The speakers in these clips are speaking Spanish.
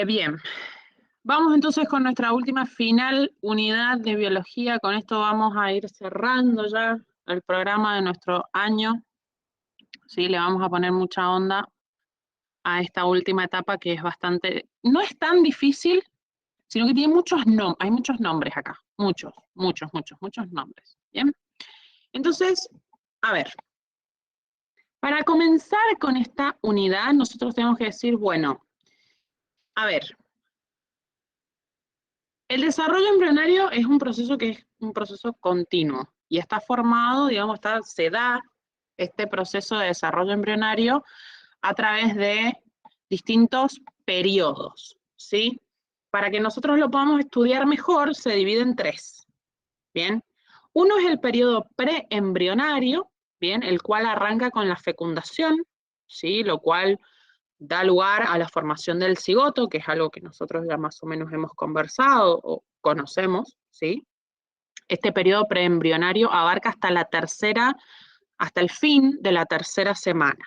Bien, vamos entonces con nuestra última final unidad de biología. Con esto vamos a ir cerrando ya el programa de nuestro año. ¿Sí? Le vamos a poner mucha onda a esta última etapa que es bastante, no es tan difícil, sino que tiene muchos nombres, hay muchos nombres acá, muchos nombres. Bien, entonces, a ver, para comenzar con esta unidad, nosotros tenemos que decir, bueno, a ver, el desarrollo embrionario es un proceso que es un proceso continuo y está formado, digamos, se da este proceso de desarrollo embrionario a través de distintos periodos, ¿sí? Para que nosotros lo podamos estudiar mejor, se divide en tres, ¿bien? Uno es el periodo preembrionario, ¿bien? El cual arranca con la fecundación, ¿sí? Lo cual da lugar a la formación del cigoto, que es algo que nosotros ya más o menos hemos conversado o conocemos, ¿sí? Este periodo preembrionario abarca hasta el fin de la tercera semana.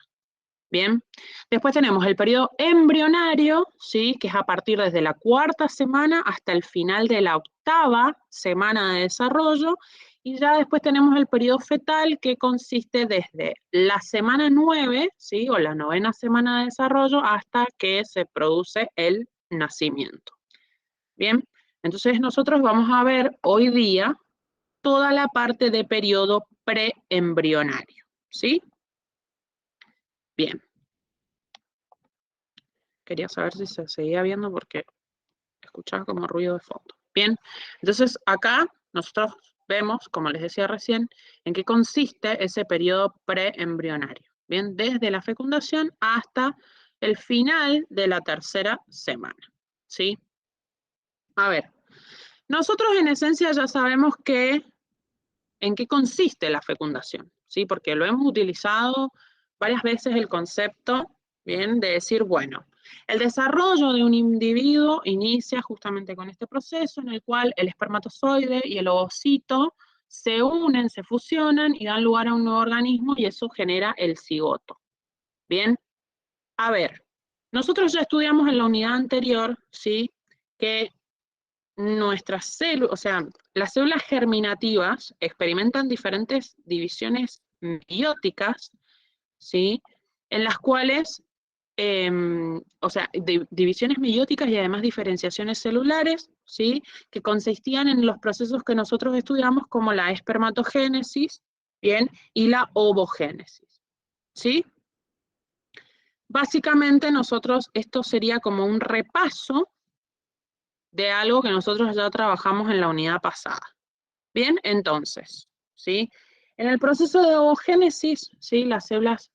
Bien, después tenemos el periodo embrionario, ¿sí? Que es a partir desde la cuarta semana hasta el final de la octava semana de desarrollo, y ya después tenemos el periodo fetal, que consiste desde la semana 9, ¿sí? O la novena semana de desarrollo hasta que se produce el nacimiento. Bien, entonces nosotros vamos a ver hoy día toda la parte de periodo preembrionario, ¿sí? Bien. Quería saber si se seguía viendo porque escuchaba como ruido de fondo. Bien, entonces acá nosotros vemos, como les decía recién, en qué consiste ese periodo preembrionario. Bien, desde la fecundación hasta el final de la tercera semana. ¿Sí? A ver, nosotros en esencia ya sabemos en qué consiste la fecundación, ¿sí? Porque lo hemos utilizado varias veces el concepto, bien, de decir, bueno, el desarrollo de un individuo inicia justamente con este proceso en el cual el espermatozoide y el ovocito se unen, se fusionan y dan lugar a un nuevo organismo y eso genera el cigoto. Bien, a ver, nosotros ya estudiamos en la unidad anterior, ¿sí? Que nuestras células, o sea, las células germinativas experimentan diferentes divisiones meióticas, ¿sí? En las cuales, o sea, divisiones meióticas y además diferenciaciones celulares, ¿sí? Que consistían en los procesos que nosotros estudiamos como la espermatogénesis, ¿bien? Y la ovogénesis, ¿sí? Básicamente nosotros, esto sería como un repaso de algo que nosotros ya trabajamos en la unidad pasada. Bien, entonces, ¿sí? En el proceso de ovogénesis, ¿sí? Las células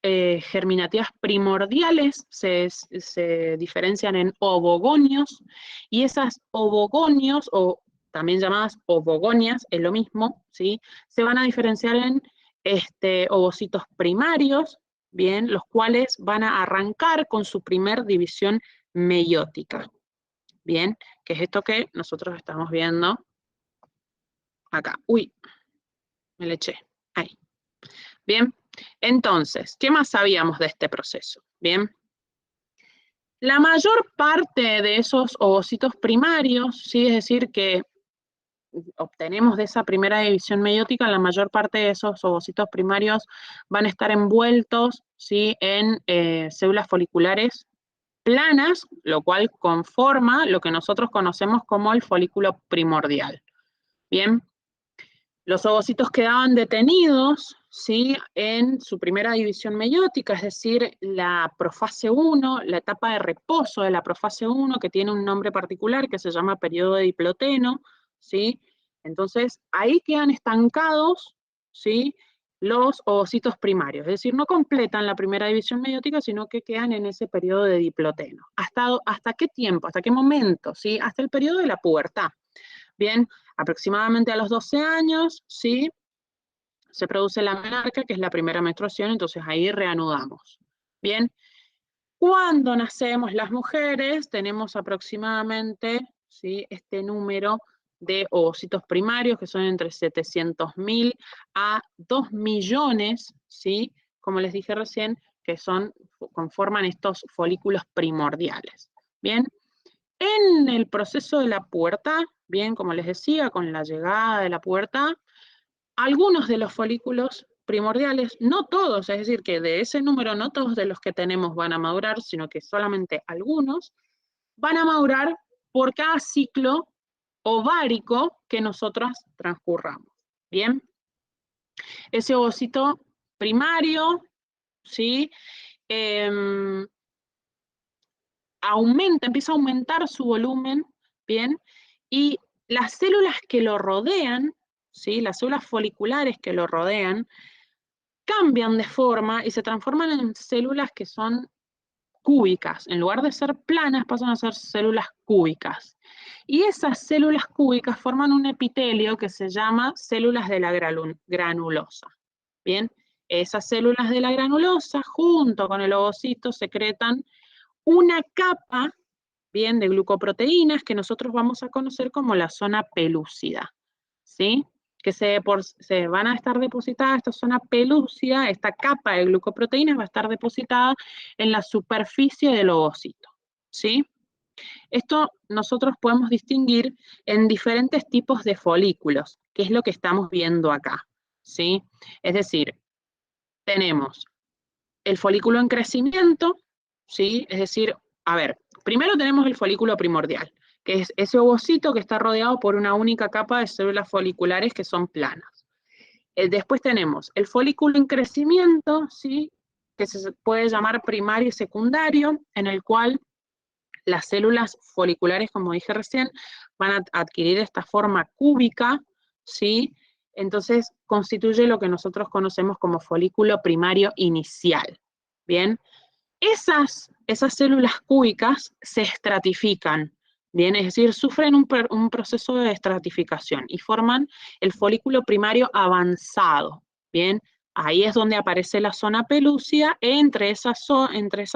germinativas primordiales se diferencian en ovogonios, y esas ovogonios, o también llamadas ovogonias, es lo mismo, ¿sí? Se van a diferenciar en ovocitos primarios, bien, los cuales van a arrancar con su primer división meiótica. Bien, que es esto que nosotros estamos viendo acá. Uy, me le eché. Ahí. Bien, entonces, ¿qué más sabíamos de este proceso? Bien, la mayor parte de esos ovocitos primarios, ¿sí? Es decir, que obtenemos de esa primera división meiótica, la mayor parte de esos ovocitos primarios van a estar envueltos, ¿sí? En células foliculares planas, lo cual conforma lo que nosotros conocemos como el folículo primordial. Bien, los ovocitos quedaban detenidos, ¿sí? En su primera división meiótica, es decir, la profase 1, la etapa de reposo de la profase 1, que tiene un nombre particular que se llama periodo de diploteno, ¿sí? Entonces, ahí quedan estancados, ¿sí? Los ovocitos primarios, es decir, no completan la primera división meiótica, sino que quedan en ese periodo de diploteno. ¿Hasta qué tiempo? ¿Hasta qué momento? ¿Sí? Hasta el periodo de la pubertad. Bien, aproximadamente a los 12 años, ¿sí? Se produce la menarquia, que es la primera menstruación, entonces ahí reanudamos. Bien, cuando nacemos las mujeres, tenemos aproximadamente, ¿sí? Este número de ovocitos primarios, que son entre 700.000 a 2 millones, ¿sí? Como les dije recién, que conforman estos folículos primordiales. Bien, en el proceso de la pubertad, bien, como les decía, con la llegada de la pubertad, algunos de los folículos primordiales, no todos, es decir, que de ese número no todos de los que tenemos van a madurar, sino que solamente algunos, van a madurar por cada ciclo ovárico que nosotros transcurramos. Bien, ese ovocito primario, ¿sí? Empieza a aumentar su volumen, ¿bien? Y las células que lo rodean, ¿sí? Las células foliculares que lo rodean, cambian de forma y se transforman en células que son cúbicas. En lugar de ser planas, pasan a ser células cúbicas. Y esas células cúbicas forman un epitelio que se llama células de la granulosa. Bien, esas células de la granulosa, junto con el ovocito, secretan una capa, bien, de glucoproteínas que nosotros vamos a conocer como la zona pelúcida, ¿sí? Que se van a estar depositadas, esta zona pelúcida, esta capa de glucoproteínas va a estar depositada en la superficie del ovocito, ¿sí? Esto nosotros podemos distinguir en diferentes tipos de folículos, que es lo que estamos viendo acá, ¿sí? Es decir, tenemos el folículo en crecimiento, ¿sí? Es decir, a ver, primero tenemos el folículo primordial, que es ese ovocito que está rodeado por una única capa de células foliculares que son planas. Después tenemos el folículo en crecimiento, ¿sí? Que se puede llamar primario y secundario, en el cual las células foliculares, como dije recién, van a adquirir esta forma cúbica, ¿sí? Entonces constituye lo que nosotros conocemos como folículo primario inicial, ¿bien? Esas células cúbicas se estratifican, ¿bien? Es decir, sufren un proceso de estratificación y forman el folículo primario avanzado, ¿bien? Ahí es donde aparece la zona pelúcida entre esas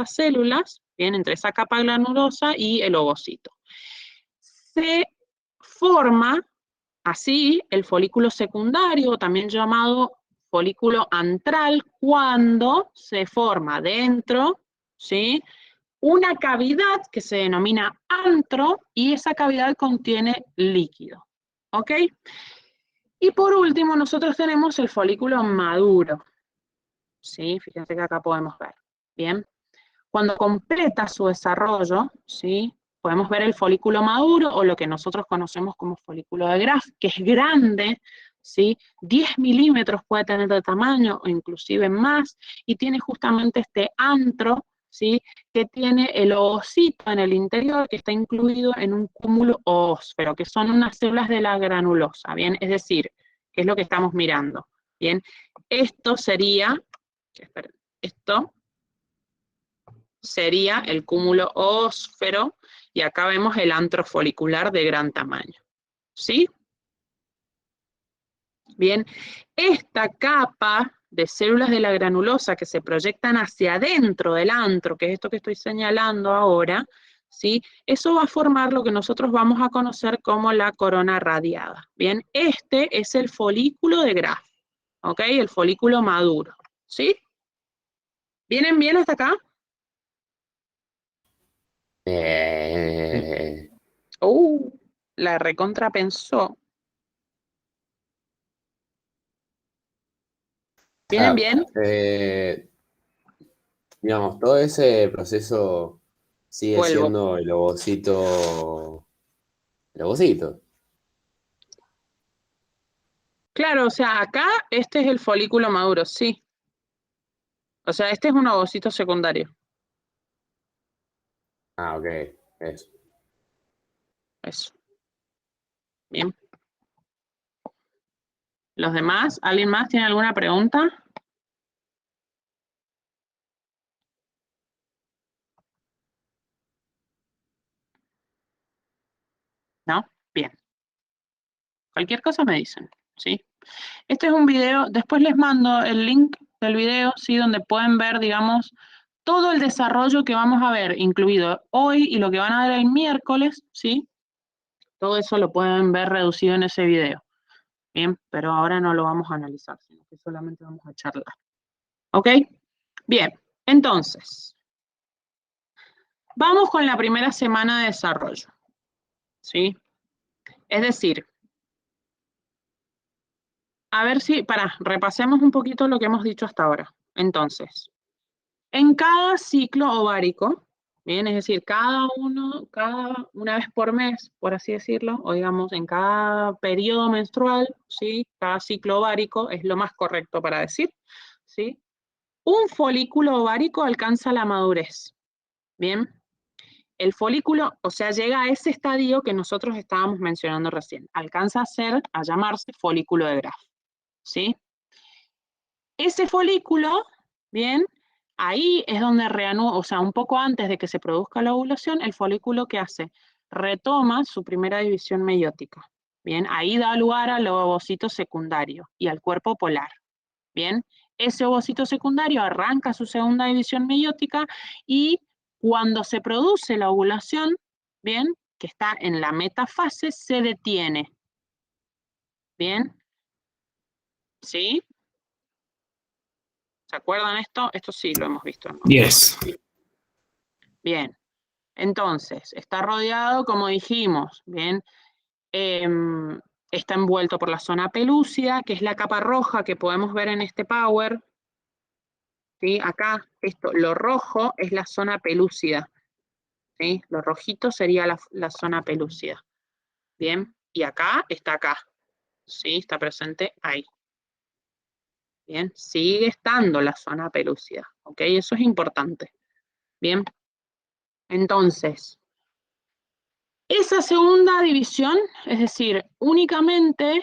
células, ¿bien? Entre esa capa granulosa y el ovocito. Se forma así el folículo secundario, también llamado folículo antral, cuando se forma dentro, ¿sí? Una cavidad que se denomina antro y esa cavidad contiene líquido, ¿ok? Y por último nosotros tenemos el folículo maduro, ¿sí? Fíjense que acá podemos ver, ¿bien? Cuando completa su desarrollo, ¿sí? Podemos ver el folículo maduro o lo que nosotros conocemos como folículo de Graf, que es grande, ¿sí? 10 milímetros puede tener de tamaño o inclusive más, y tiene justamente este antro, ¿sí? Que tiene el ovocito en el interior que está incluido en un cúmulo oósfero, que son unas células de la granulosa, ¿bien? Es decir, que es lo que estamos mirando, ¿bien? Esto sería, esperen, esto sería el cúmulo ósfero, y acá vemos el antro folicular de gran tamaño, ¿sí? Bien, esta capa de células de la granulosa que se proyectan hacia adentro del antro, que es esto que estoy señalando ahora, ¿sí? Eso va a formar lo que nosotros vamos a conocer como la corona radiada. Bien, este es el folículo de Graf, ¿ok? El folículo maduro, ¿sí? ¿Vienen bien hasta acá? Eh, La recontra pensó. ¿Vienen ah, bien? digamos, todo ese proceso sigue Vuelvo. siendo el ovocito. El ovocito. Claro, o sea, acá este es el folículo maduro, sí. O sea, este es un ovocito secundario. Ah, ok. Eso. Eso. Bien. ¿Los demás? ¿Alguien más tiene alguna pregunta? ¿No? Bien. Cualquier cosa me dicen, ¿sí? Este es un video, después les mando el link del video, ¿sí? Donde pueden ver, digamos, todo el desarrollo que vamos a ver, incluido hoy y lo que van a ver el miércoles, ¿sí? Todo eso lo pueden ver reducido en ese video. Bien, pero ahora no lo vamos a analizar, sino que solamente vamos a charlar. ¿Ok? Bien, entonces, Vamos con la primera semana de desarrollo, ¿sí? Es decir, a ver si, repasemos un poquito lo que hemos dicho hasta ahora. Entonces, en cada ciclo ovárico, bien, es decir, cada una vez por mes, por así decirlo, o digamos, en cada periodo menstrual, ¿sí? Cada ciclo ovárico es lo más correcto para decir, ¿sí? Un folículo ovárico alcanza la madurez, ¿bien? El folículo, o sea, llega a ese estadio que nosotros estábamos mencionando recién. Alcanza a llamarse folículo de Graf, ¿sí? Ese folículo, bien, ahí es donde reanuda, o sea, un poco antes de que se produzca la ovulación, el folículo ¿qué hace? Retoma su primera división meiótica, bien, ahí da lugar al ovocito secundario y al cuerpo polar, bien. Ese ovocito secundario arranca su segunda división meiótica y cuando se produce la ovulación, bien, que está en la metafase, se detiene, bien, ¿sí? ¿Se acuerdan esto? Esto sí lo hemos visto, ¿no? Yes. Bien, entonces, está rodeado, como dijimos, bien, está envuelto por la zona pelúcida, que es la capa roja que podemos ver en este power, ¿sí? Acá, lo rojo es la zona pelúcida, ¿sí? Lo rojito sería la zona pelúcida, bien, y acá, ¿sí? Está presente ahí. Bien, sigue estando la zona pelúcida, ¿ok? Eso es importante. Bien, entonces, esa segunda división, es decir, únicamente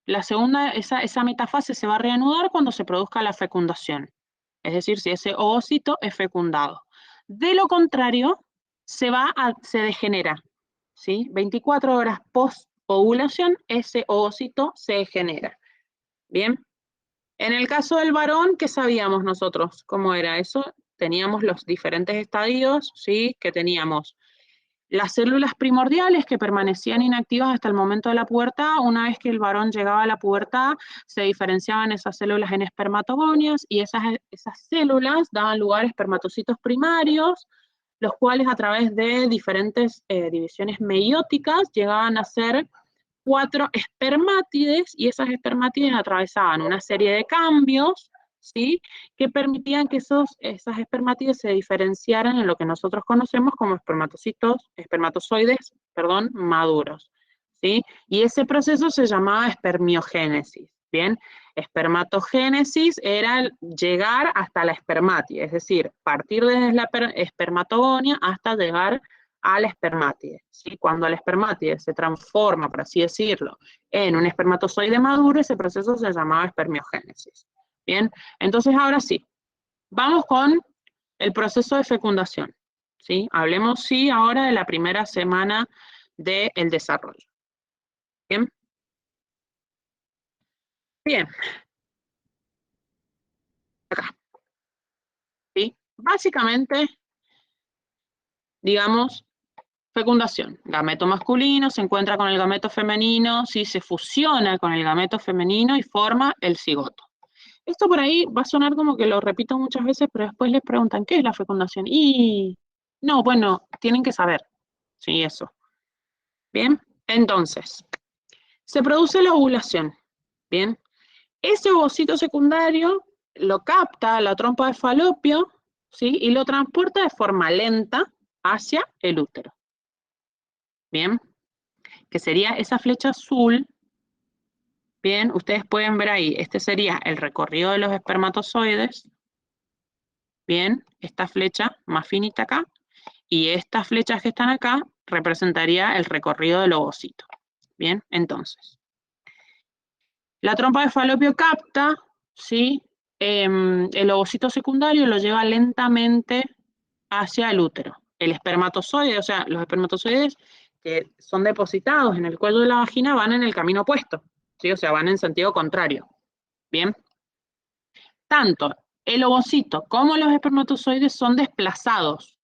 la segunda, esa metafase se va a reanudar cuando se produzca la fecundación. Es decir, si ese ovocito es fecundado. De lo contrario, se degenera, ¿sí? 24 horas post ovulación, ese ovocito se degenera. Bien. En el caso del varón, ¿qué sabíamos nosotros? ¿Cómo era eso? Teníamos los diferentes estadios, ¿sí? Que teníamos las células primordiales que permanecían inactivas hasta el momento de la pubertad. Una vez que el varón llegaba a la pubertad, se diferenciaban esas células en espermatogonias y esas células daban lugar a espermatocitos primarios, los cuales a través de diferentes divisiones meióticas llegaban a ser 4 espermátides, y esas espermátides atravesaban una serie de cambios, ¿sí? Que permitían que esas espermátides se diferenciaran en lo que nosotros conocemos como espermatozoides, maduros, ¿sí? Y ese proceso se llamaba espermiogénesis, ¿bien? Espermatogénesis era llegar hasta la espermátide, es decir, partir desde la espermatogonia hasta llegar a la espermátide, ¿sí? Cuando la espermátide se transforma, por así decirlo, en un espermatozoide maduro, ese proceso se llamaba espermiogénesis. Bien, entonces ahora sí, vamos con el proceso de fecundación, ¿sí? Hablemos, sí, ahora de la primera semana del desarrollo. Bien. Bien. Acá. ¿Sí? Básicamente, digamos, fecundación. Gameto masculino se encuentra con el gameto femenino, ¿sí? Se fusiona con el gameto femenino y forma el cigoto. Esto por ahí va a sonar como que lo repito muchas veces, pero después les preguntan, ¿qué es la fecundación? Y no, bueno, tienen que saber, sí, eso. Bien, entonces, se produce la ovulación, bien. Ese ovocito secundario lo capta la trompa de falopio, ¿sí? Y lo transporta de forma lenta hacia el útero. Bien, que sería esa flecha azul. Bien, ustedes pueden ver ahí, este sería el recorrido de los espermatozoides. Bien, esta flecha más finita acá, y estas flechas que están acá representaría el recorrido del ovocito. Bien, entonces, la trompa de falopio capta, ¿sí? El ovocito secundario lo lleva lentamente hacia el útero. El espermatozoide, o sea, los espermatozoides que son depositados en el cuello de la vagina van en el camino opuesto, ¿sí? O sea, van en sentido contrario. Bien. Tanto el ovocito como los espermatozoides son desplazados.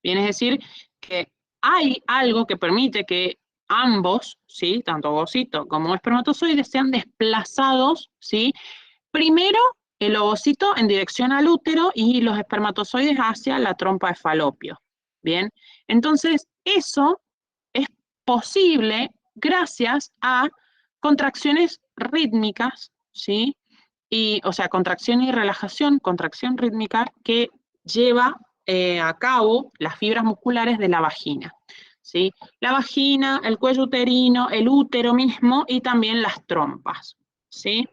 Bien, es decir, que hay algo que permite que ambos, ¿sí? Tanto ovocito como espermatozoides sean desplazados, ¿sí? Primero el ovocito en dirección al útero y los espermatozoides hacia la trompa de falopio. Bien, entonces eso es posible gracias a contracciones rítmicas, ¿sí? O sea, contracción y relajación, contracción rítmica que lleva a cabo las fibras musculares de la vagina, ¿sí? La vagina, el cuello uterino, el útero mismo y también las trompas, ¿sí?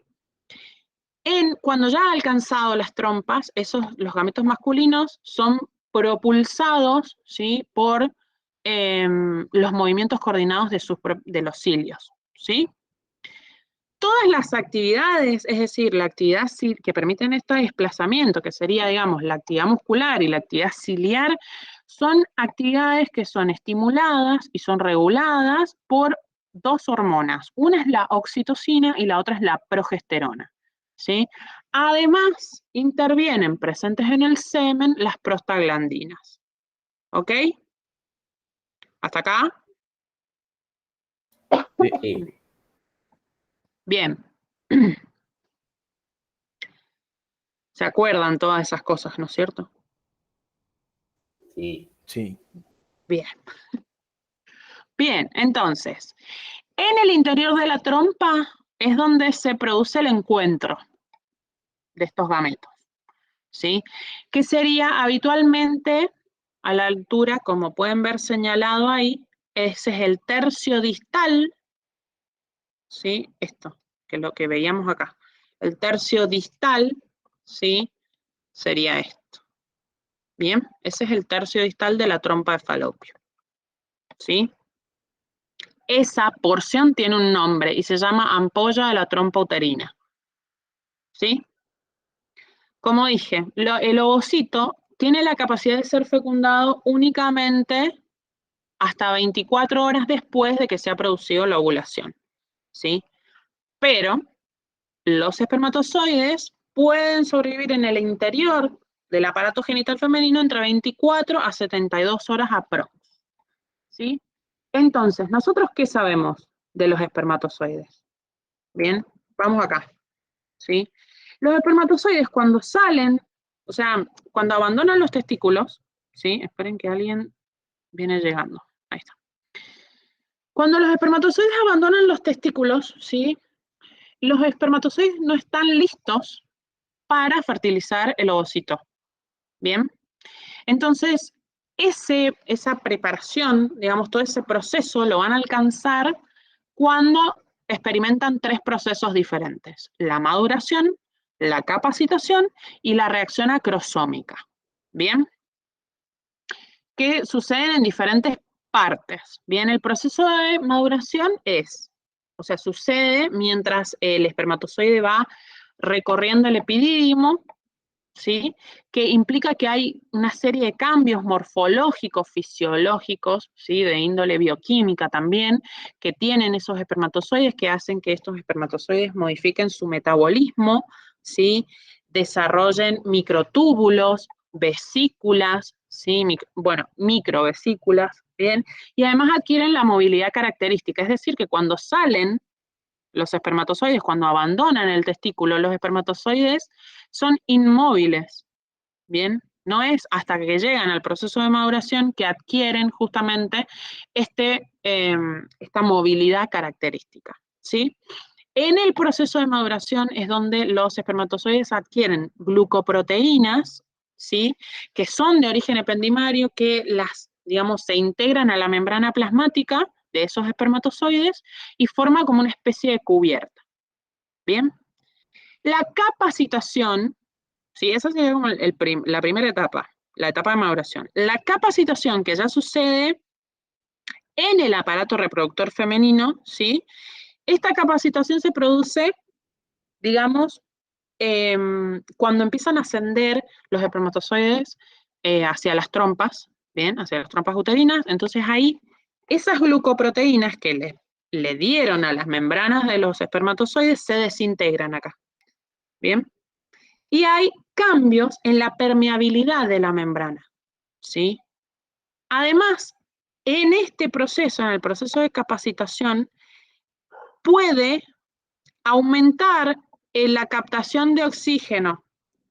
Cuando ya ha alcanzado las trompas, los gametos masculinos son propulsados, ¿sí? Por los movimientos coordinados de los cilios, ¿sí? Todas las actividades, es decir, la actividad que permiten este desplazamiento, que sería, digamos, la actividad muscular y la actividad ciliar, son actividades que son estimuladas y son reguladas por dos hormonas. Una es la oxitocina y la otra es la progesterona, ¿sí? Además, intervienen presentes en el semen las prostaglandinas. ¿Ok? ¿Hasta acá? Sí. Bien. ¿Se acuerdan todas esas cosas, no es cierto? Sí. Sí. Bien. Bien, entonces, en el interior de la trompa es donde se produce el encuentro de estos gametos, ¿sí? Que sería habitualmente a la altura, como pueden ver señalado ahí, ese es el tercio distal, ¿sí? Esto, que es lo que veíamos acá. El tercio distal, ¿sí? Sería esto. Bien, ese es el tercio distal de la trompa de Falopio, ¿sí? Esa porción tiene un nombre y se llama ampolla de la trompa uterina, ¿sí? Como dije, el ovocito tiene la capacidad de ser fecundado únicamente hasta 24 horas después de que se ha producido la ovulación, ¿sí? Pero los espermatozoides pueden sobrevivir en el interior del aparato genital femenino entre 24 a 72 horas aprox, ¿sí? Entonces, ¿nosotros qué sabemos de los espermatozoides? Bien, vamos acá, ¿sí? Los espermatozoides cuando salen, o sea, cuando abandonan los testículos, ¿sí? Esperen que alguien viene llegando, ahí está. Cuando los espermatozoides abandonan los testículos, ¿sí? Los espermatozoides no están listos para fertilizar el ovocito, ¿bien? Entonces, esa preparación, digamos, todo ese proceso lo van a alcanzar cuando experimentan tres procesos diferentes: la maduración, la capacitación y la reacción acrosómica. ¿Bien? Que suceden en diferentes partes. Bien, el proceso de maduración sucede mientras el espermatozoide va recorriendo el epidídimo, ¿sí? Que implica que hay una serie de cambios morfológicos, fisiológicos, ¿sí? De índole bioquímica también, que tienen esos espermatozoides, que hacen que estos espermatozoides modifiquen su metabolismo, ¿sí? Desarrollen microtúbulos, vesículas, ¿sí? Microvesículas, ¿bien? Y además adquieren la movilidad característica, es decir, que cuando salen los espermatozoides, cuando abandonan el testículo, los espermatozoides son inmóviles, ¿bien? No es hasta que llegan al proceso de maduración que adquieren justamente esta movilidad característica, ¿sí? En el proceso de maduración es donde los espermatozoides adquieren glucoproteínas, ¿sí? Que son de origen ependimario, que digamos, se integran a la membrana plasmática de esos espermatozoides y forma como una especie de cubierta. ¿Bien? La capacitación, ¿sí? Esa sería como la primera etapa, la etapa de maduración. La capacitación que ya sucede en el aparato reproductor femenino, ¿sí? Esta capacitación se produce, digamos, cuando empiezan a ascender los espermatozoides hacia las trompas, ¿bien? Hacia las trompas uterinas. Entonces ahí, esas glucoproteínas que le dieron a las membranas de los espermatozoides se desintegran acá, ¿bien? Y hay cambios en la permeabilidad de la membrana, ¿sí? Además, en este proceso, en el proceso de capacitación, puede aumentar la captación de oxígeno,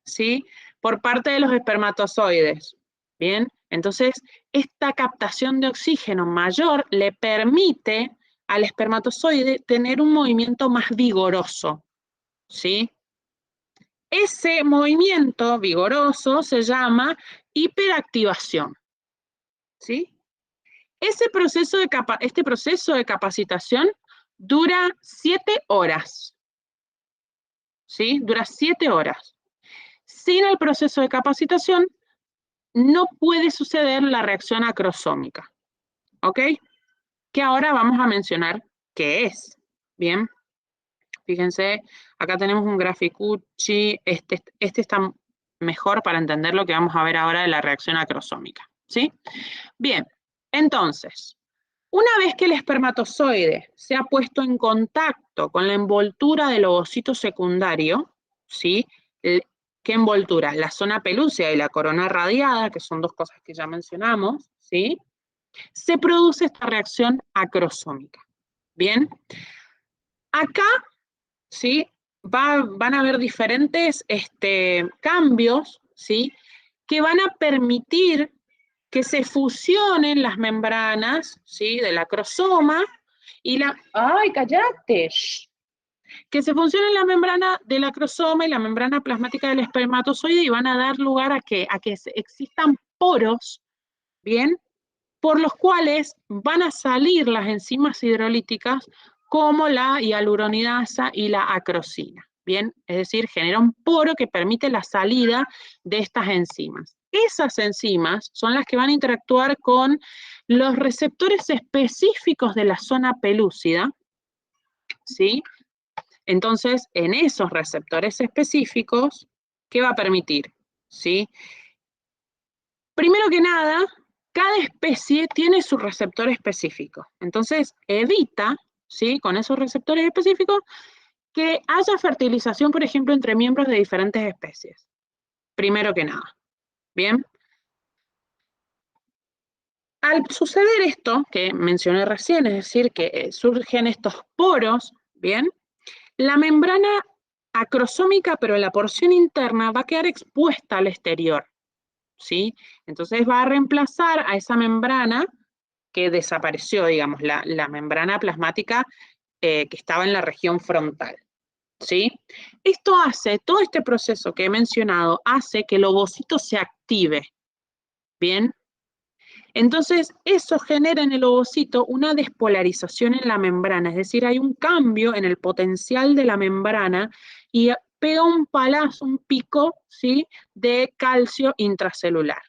¿sí? Por parte de los espermatozoides, ¿bien? Entonces, esta captación de oxígeno mayor le permite al espermatozoide tener un movimiento más vigoroso, ¿sí? Ese movimiento vigoroso se llama hiperactivación, ¿sí? Este proceso de capacitación dura 7 horas, ¿sí? Dura 7 horas. Sin el proceso de capacitación, no puede suceder la reacción acrosómica, ¿ok? Que ahora vamos a mencionar qué es, ¿bien? Fíjense, acá tenemos un graficucci, este está mejor para entender lo que vamos a ver ahora de la reacción acrosómica, ¿sí? Bien, entonces, una vez que el espermatozoide se ha puesto en contacto con la envoltura del ovocito secundario, ¿sí? ¿Qué envoltura? La zona pelúcida y la corona radiada, que son dos cosas que ya mencionamos, ¿sí? Se produce esta reacción acrosómica. Bien, acá, ¿sí? Van a haber diferentes cambios, ¿sí? Que van a permitir que se fusionen las membranas, ¿sí? Del acrosoma y la... ¡Ay, cállate! Que se fusionen la membrana del acrosoma y la membrana plasmática del espermatozoide y van a dar lugar a que existan poros, ¿bien? Por los cuales van a salir las enzimas hidrolíticas como la hialuronidasa y la acrosina, ¿bien? Es decir, genera un poro que permite la salida de estas enzimas. Esas enzimas son las que van a interactuar con los receptores específicos de la zona pelúcida, ¿sí? Entonces, en esos receptores específicos, ¿qué va a permitir? ¿Sí? Primero que nada, cada especie tiene su receptor específico. Entonces, evita, ¿sí? Con esos receptores específicos, que haya fertilización, por ejemplo, entre miembros de diferentes especies. Primero que nada. ¿Bien? Al suceder esto que mencioné recién, es decir, que surgen estos poros, ¿bien? La membrana acrosómica, pero en la porción interna, va a quedar expuesta al exterior, ¿sí? Entonces va a reemplazar a esa membrana que desapareció, digamos, la membrana plasmática que estaba en la región frontal, ¿sí? Esto hace, todo este proceso que he mencionado, hace que el ovocito se active, ¿bien? Entonces, eso genera en el ovocito una despolarización en la membrana, es decir, hay un cambio en el potencial de la membrana y pega un palazo, un pico, ¿sí? De calcio intracelular.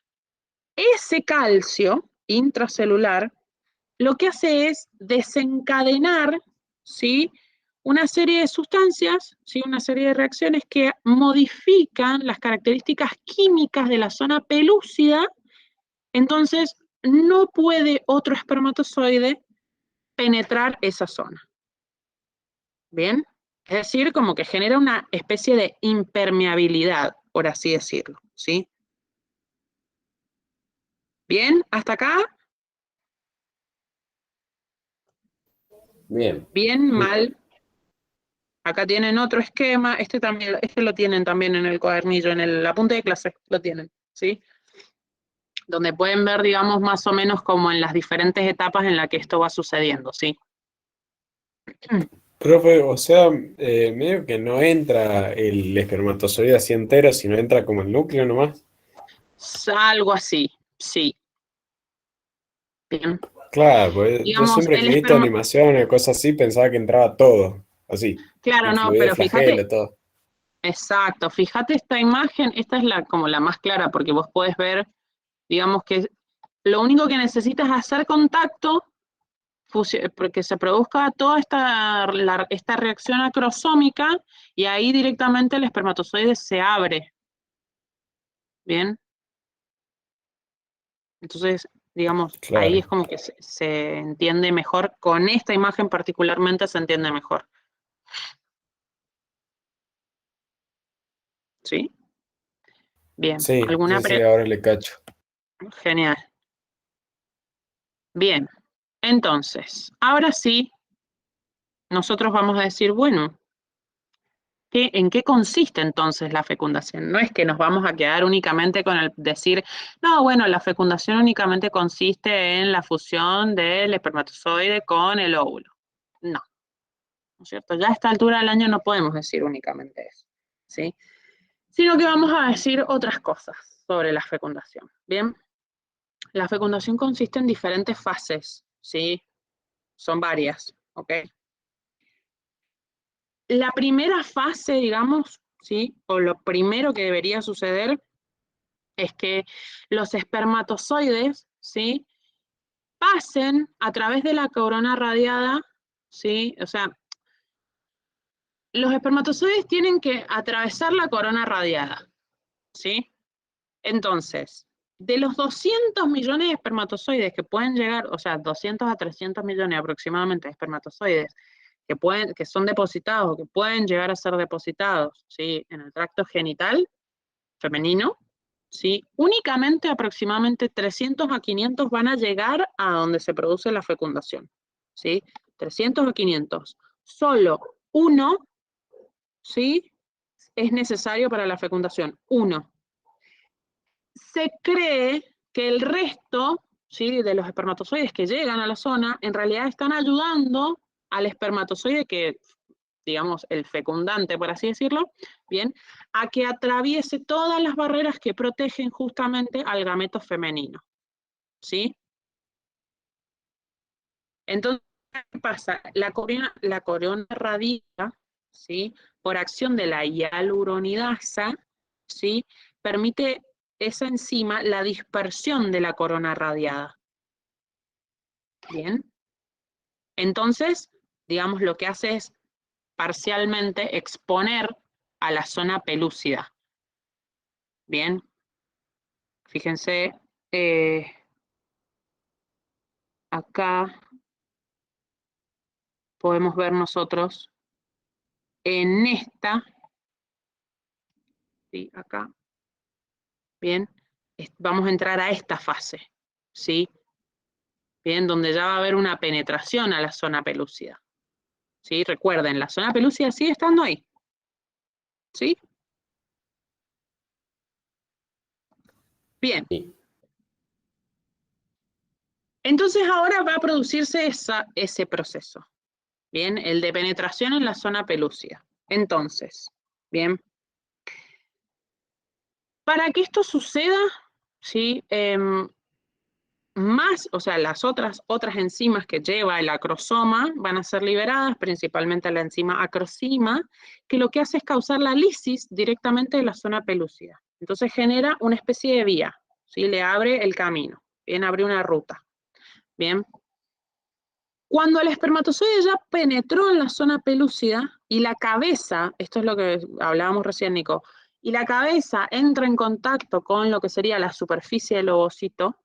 Ese calcio intracelular lo que hace es desencadenar, ¿sí? Una serie de sustancias, ¿sí? Una serie de reacciones que modifican las características químicas de la zona pelúcida. Entonces, no puede otro espermatozoide penetrar esa zona. ¿Bien? Es decir, como que genera una especie de impermeabilidad, por así decirlo, ¿sí? ¿Bien? ¿Hasta acá? Bien. ¿Bien? ¿Mal? Acá tienen otro esquema, también, lo tienen también en el cuadernillo, en el apunte de clase, lo tienen, ¿sí? Donde pueden ver, digamos, más o menos como en las diferentes etapas en las que esto va sucediendo, ¿sí? Profe, o sea, medio que no entra el espermatozoide así entero, sino entra como el núcleo nomás. Algo así, sí. Bien. Claro, pues yo Digamos, siempre que he visto animaciones o cosas así pensaba que entraba todo, así, claro, no, incluido el pero fíjate, flagelo, todo. exacto, fíjate esta imagen, esta es como la más clara, porque vos podés ver, digamos que lo único que necesitas es hacer contacto, porque se produzca toda esta reacción acrosómica, y ahí directamente el espermatozoide se abre, ¿bien? Entonces, digamos, ahí es Claro. como que se entiende mejor, con esta imagen particularmente se entiende mejor, ¿sí? Bien, Sí, ¿alguna sí, sí, ahora le cacho. Genial. Bien, entonces, ahora sí, nosotros vamos a decir, bueno, ¿En qué consiste entonces la fecundación? No es que nos vamos a quedar únicamente con el decir, no, bueno, la fecundación únicamente consiste en la fusión del espermatozoide con el óvulo. No, ¿no es cierto? Ya a esta altura del año no podemos decir únicamente eso, ¿sí? Sino que vamos a decir otras cosas sobre la fecundación, ¿bien? La fecundación consiste en diferentes fases, ¿sí? Son varias, ¿ok? La primera fase, digamos, ¿sí? O lo primero que debería suceder es que los espermatozoides, ¿sí? Pasen a través de la corona radiada, ¿sí? O sea, los espermatozoides tienen que atravesar la corona radiada, ¿sí? Entonces, de los 200 millones de espermatozoides que pueden llegar, o sea, 200 a 300 millones aproximadamente de espermatozoides que son depositados, que pueden llegar a ser depositados, ¿sí? En el tracto genital femenino, ¿sí? Únicamente aproximadamente 300 a 500 van a llegar a donde se produce la fecundación, ¿sí? 300 a 500. Solo uno, ¿sí? Es necesario para la fecundación, uno. Se cree que el resto, ¿sí? De los espermatozoides que llegan a la zona, en realidad están ayudando al espermatozoide que, digamos, el fecundante, por así decirlo, bien, a que atraviese todas las barreras que protegen justamente al gameto femenino, ¿sí? Entonces, ¿qué pasa? La corona radica, ¿sí? Por acción de la hialuronidasa, ¿sí? Permite esa enzima la dispersión de la corona radiada. Bien. Entonces, digamos, lo que hace es parcialmente exponer a la zona pelúcida. Bien. Fíjense, acá podemos ver nosotros en esta, ¿sí? Acá, bien, vamos a entrar a esta fase, ¿sí? Bien, donde ya va a haber una penetración a la zona pelúcida, ¿sí? Recuerden, la zona pelúcida sigue estando ahí, ¿sí? Bien. Sí. Entonces ahora va a producirse ese proceso, ¿bien? El de penetración en la zona pelúcida. Entonces, ¿bien? Para que esto suceda, ¿sí? O sea, las otras enzimas que lleva el acrosoma van a ser liberadas, principalmente la enzima acrosima, que lo que hace es causar la lisis directamente de la zona pelúcida. Entonces genera una especie de vía, ¿sí? Le abre el camino, bien, abre una ruta. Bien. Cuando el espermatozoide ya penetró en la zona pelúcida y la cabeza, esto es lo que hablábamos recién, Nico, y la cabeza entra en contacto con lo que sería la superficie del ovocito,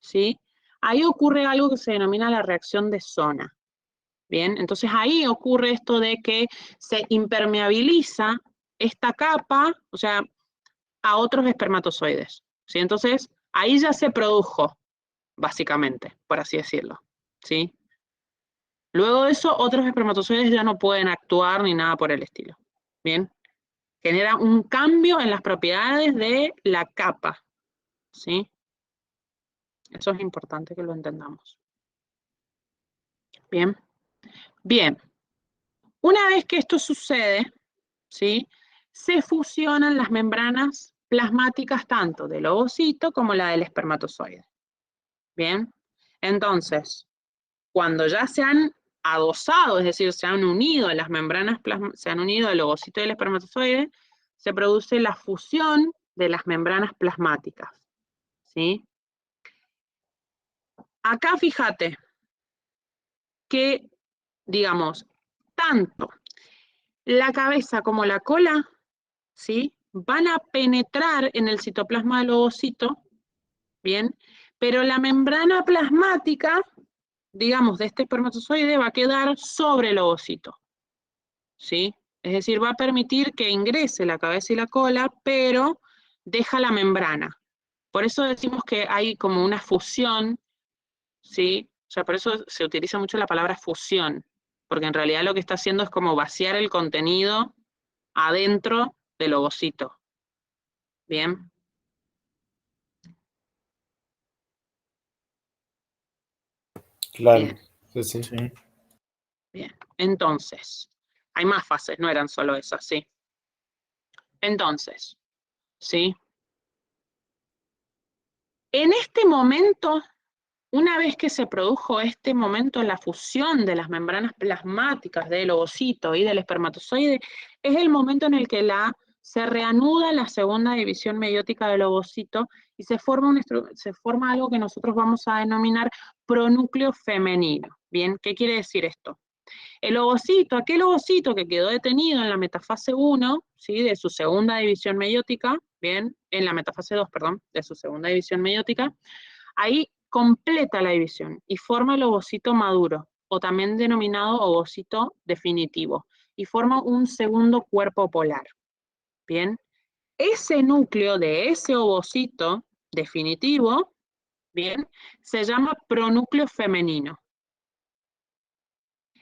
¿sí? Ahí ocurre algo que se denomina la reacción de zona. Bien, entonces ahí ocurre esto de que se impermeabiliza esta capa, o sea, a otros espermatozoides, ¿sí? Entonces ahí ya se produjo, básicamente, por así decirlo, ¿sí? Luego de eso, otros espermatozoides ya no pueden actuar ni nada por el estilo. Bien, genera un cambio en las propiedades de la capa, ¿sí? Eso es importante que lo entendamos. Bien, bien. Una vez que esto sucede, ¿sí? Se fusionan las membranas plasmáticas tanto del ovocito como la del espermatozoide. Bien, entonces, cuando ya se han adosado, es decir, se han unido las membranas, se han unido el ovocito y el espermatozoide, se produce la fusión de las membranas plasmáticas, ¿sí? Acá fíjate que, digamos, tanto la cabeza como la cola, ¿sí? Van a penetrar en el citoplasma del ovocito, ¿bien? Pero la membrana plasmática, digamos, de este espermatozoide va a quedar sobre el ovocito, ¿sí? Es decir, va a permitir que ingrese la cabeza y la cola, pero deja la membrana. Por eso decimos que hay como una fusión, ¿sí? O sea, por eso se utiliza mucho la palabra fusión, porque en realidad lo que está haciendo es como vaciar el contenido adentro del ovocito. ¿Bien? Claro. Bien. Sí, sí. Sí. Bien. Entonces, hay más fases, no eran solo esas, ¿sí? Entonces, ¿sí? En este momento, una vez que se produjo este momento, la fusión de las membranas plasmáticas del ovocito y del espermatozoide, es el momento en el que se reanuda la segunda división meiótica del ovocito y se forma algo que nosotros vamos a denominar pronúcleo femenino. Bien, ¿qué quiere decir esto? El ovocito, aquel ovocito que quedó detenido en la metafase 1, ¿sí? De su segunda división meiótica, bien, en la metafase 2, perdón, de su segunda división meiótica, ahí completa la división y forma el ovocito maduro, o también denominado ovocito definitivo, y forma un segundo cuerpo polar. Bien, ese núcleo de ese ovocito definitivo, bien, se llama pronúcleo femenino.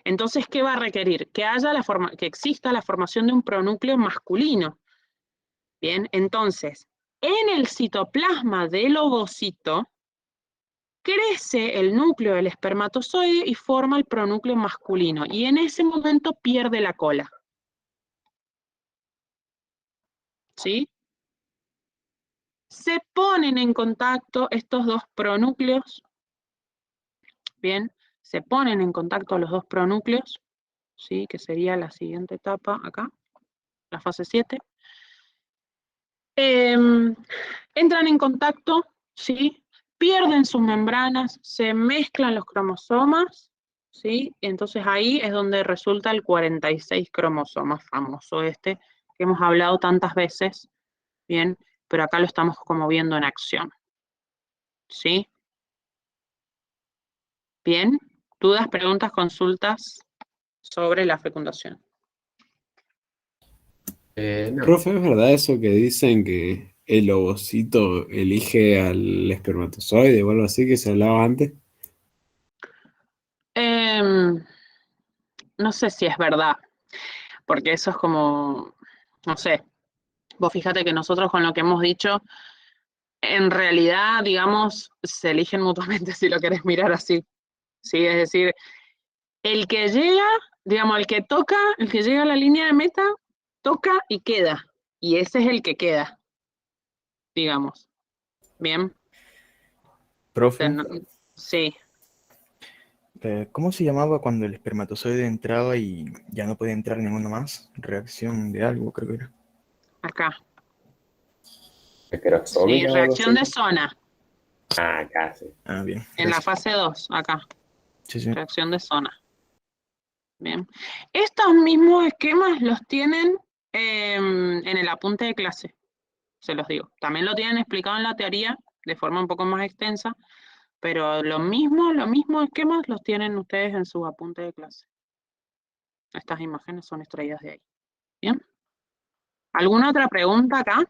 Entonces, ¿qué va a requerir? Que exista la formación de un pronúcleo masculino. Bien, entonces, en el citoplasma del ovocito, crece el núcleo del espermatozoide y forma el pronúcleo masculino, y en ese momento pierde la cola. ¿Sí? Se ponen en contacto estos dos pronúcleos, bien, se ponen en contacto los dos pronúcleos, ¿sí? Que sería la siguiente etapa acá, la fase 7. Entran en contacto, ¿sí? Pierden sus membranas, se mezclan los cromosomas, ¿sí? Entonces ahí es donde resulta el 46 cromosomas famoso este, que hemos hablado tantas veces, ¿bien? Pero acá lo estamos como viendo en acción, ¿sí? Bien, dudas, preguntas, consultas sobre la fecundación. No. Profe, ¿es verdad eso que dicen que el ovocito elige al espermatozoide o algo así que se hablaba antes? No sé si es verdad, porque eso es como, no sé, vos fíjate que nosotros con lo que hemos dicho, en realidad, digamos, se eligen mutuamente si lo querés mirar así, ¿sí? Es decir, el que llega, digamos, el que toca, el que llega a la línea de meta, toca y queda, y ese es el que queda, digamos. Bien, Profe, sí. ¿cómo se llamaba cuando el espermatozoide entraba y ya no podía entrar ninguno más? Reacción de algo, creo que era. Acá. Sí, Heterosómica o algo reacción así. de zona, Ah, casi. Ah, bien, en la gracias. fase 2, acá. Sí, sí. Reacción de zona. Bien. Estos mismos esquemas los tienen en el apunte de clase, se los digo. También lo tienen explicado en la teoría de forma un poco más extensa, pero los mismos esquemas los tienen ustedes en su apunte de clase. Estas imágenes son extraídas de ahí. Bien. ¿Alguna otra pregunta acá?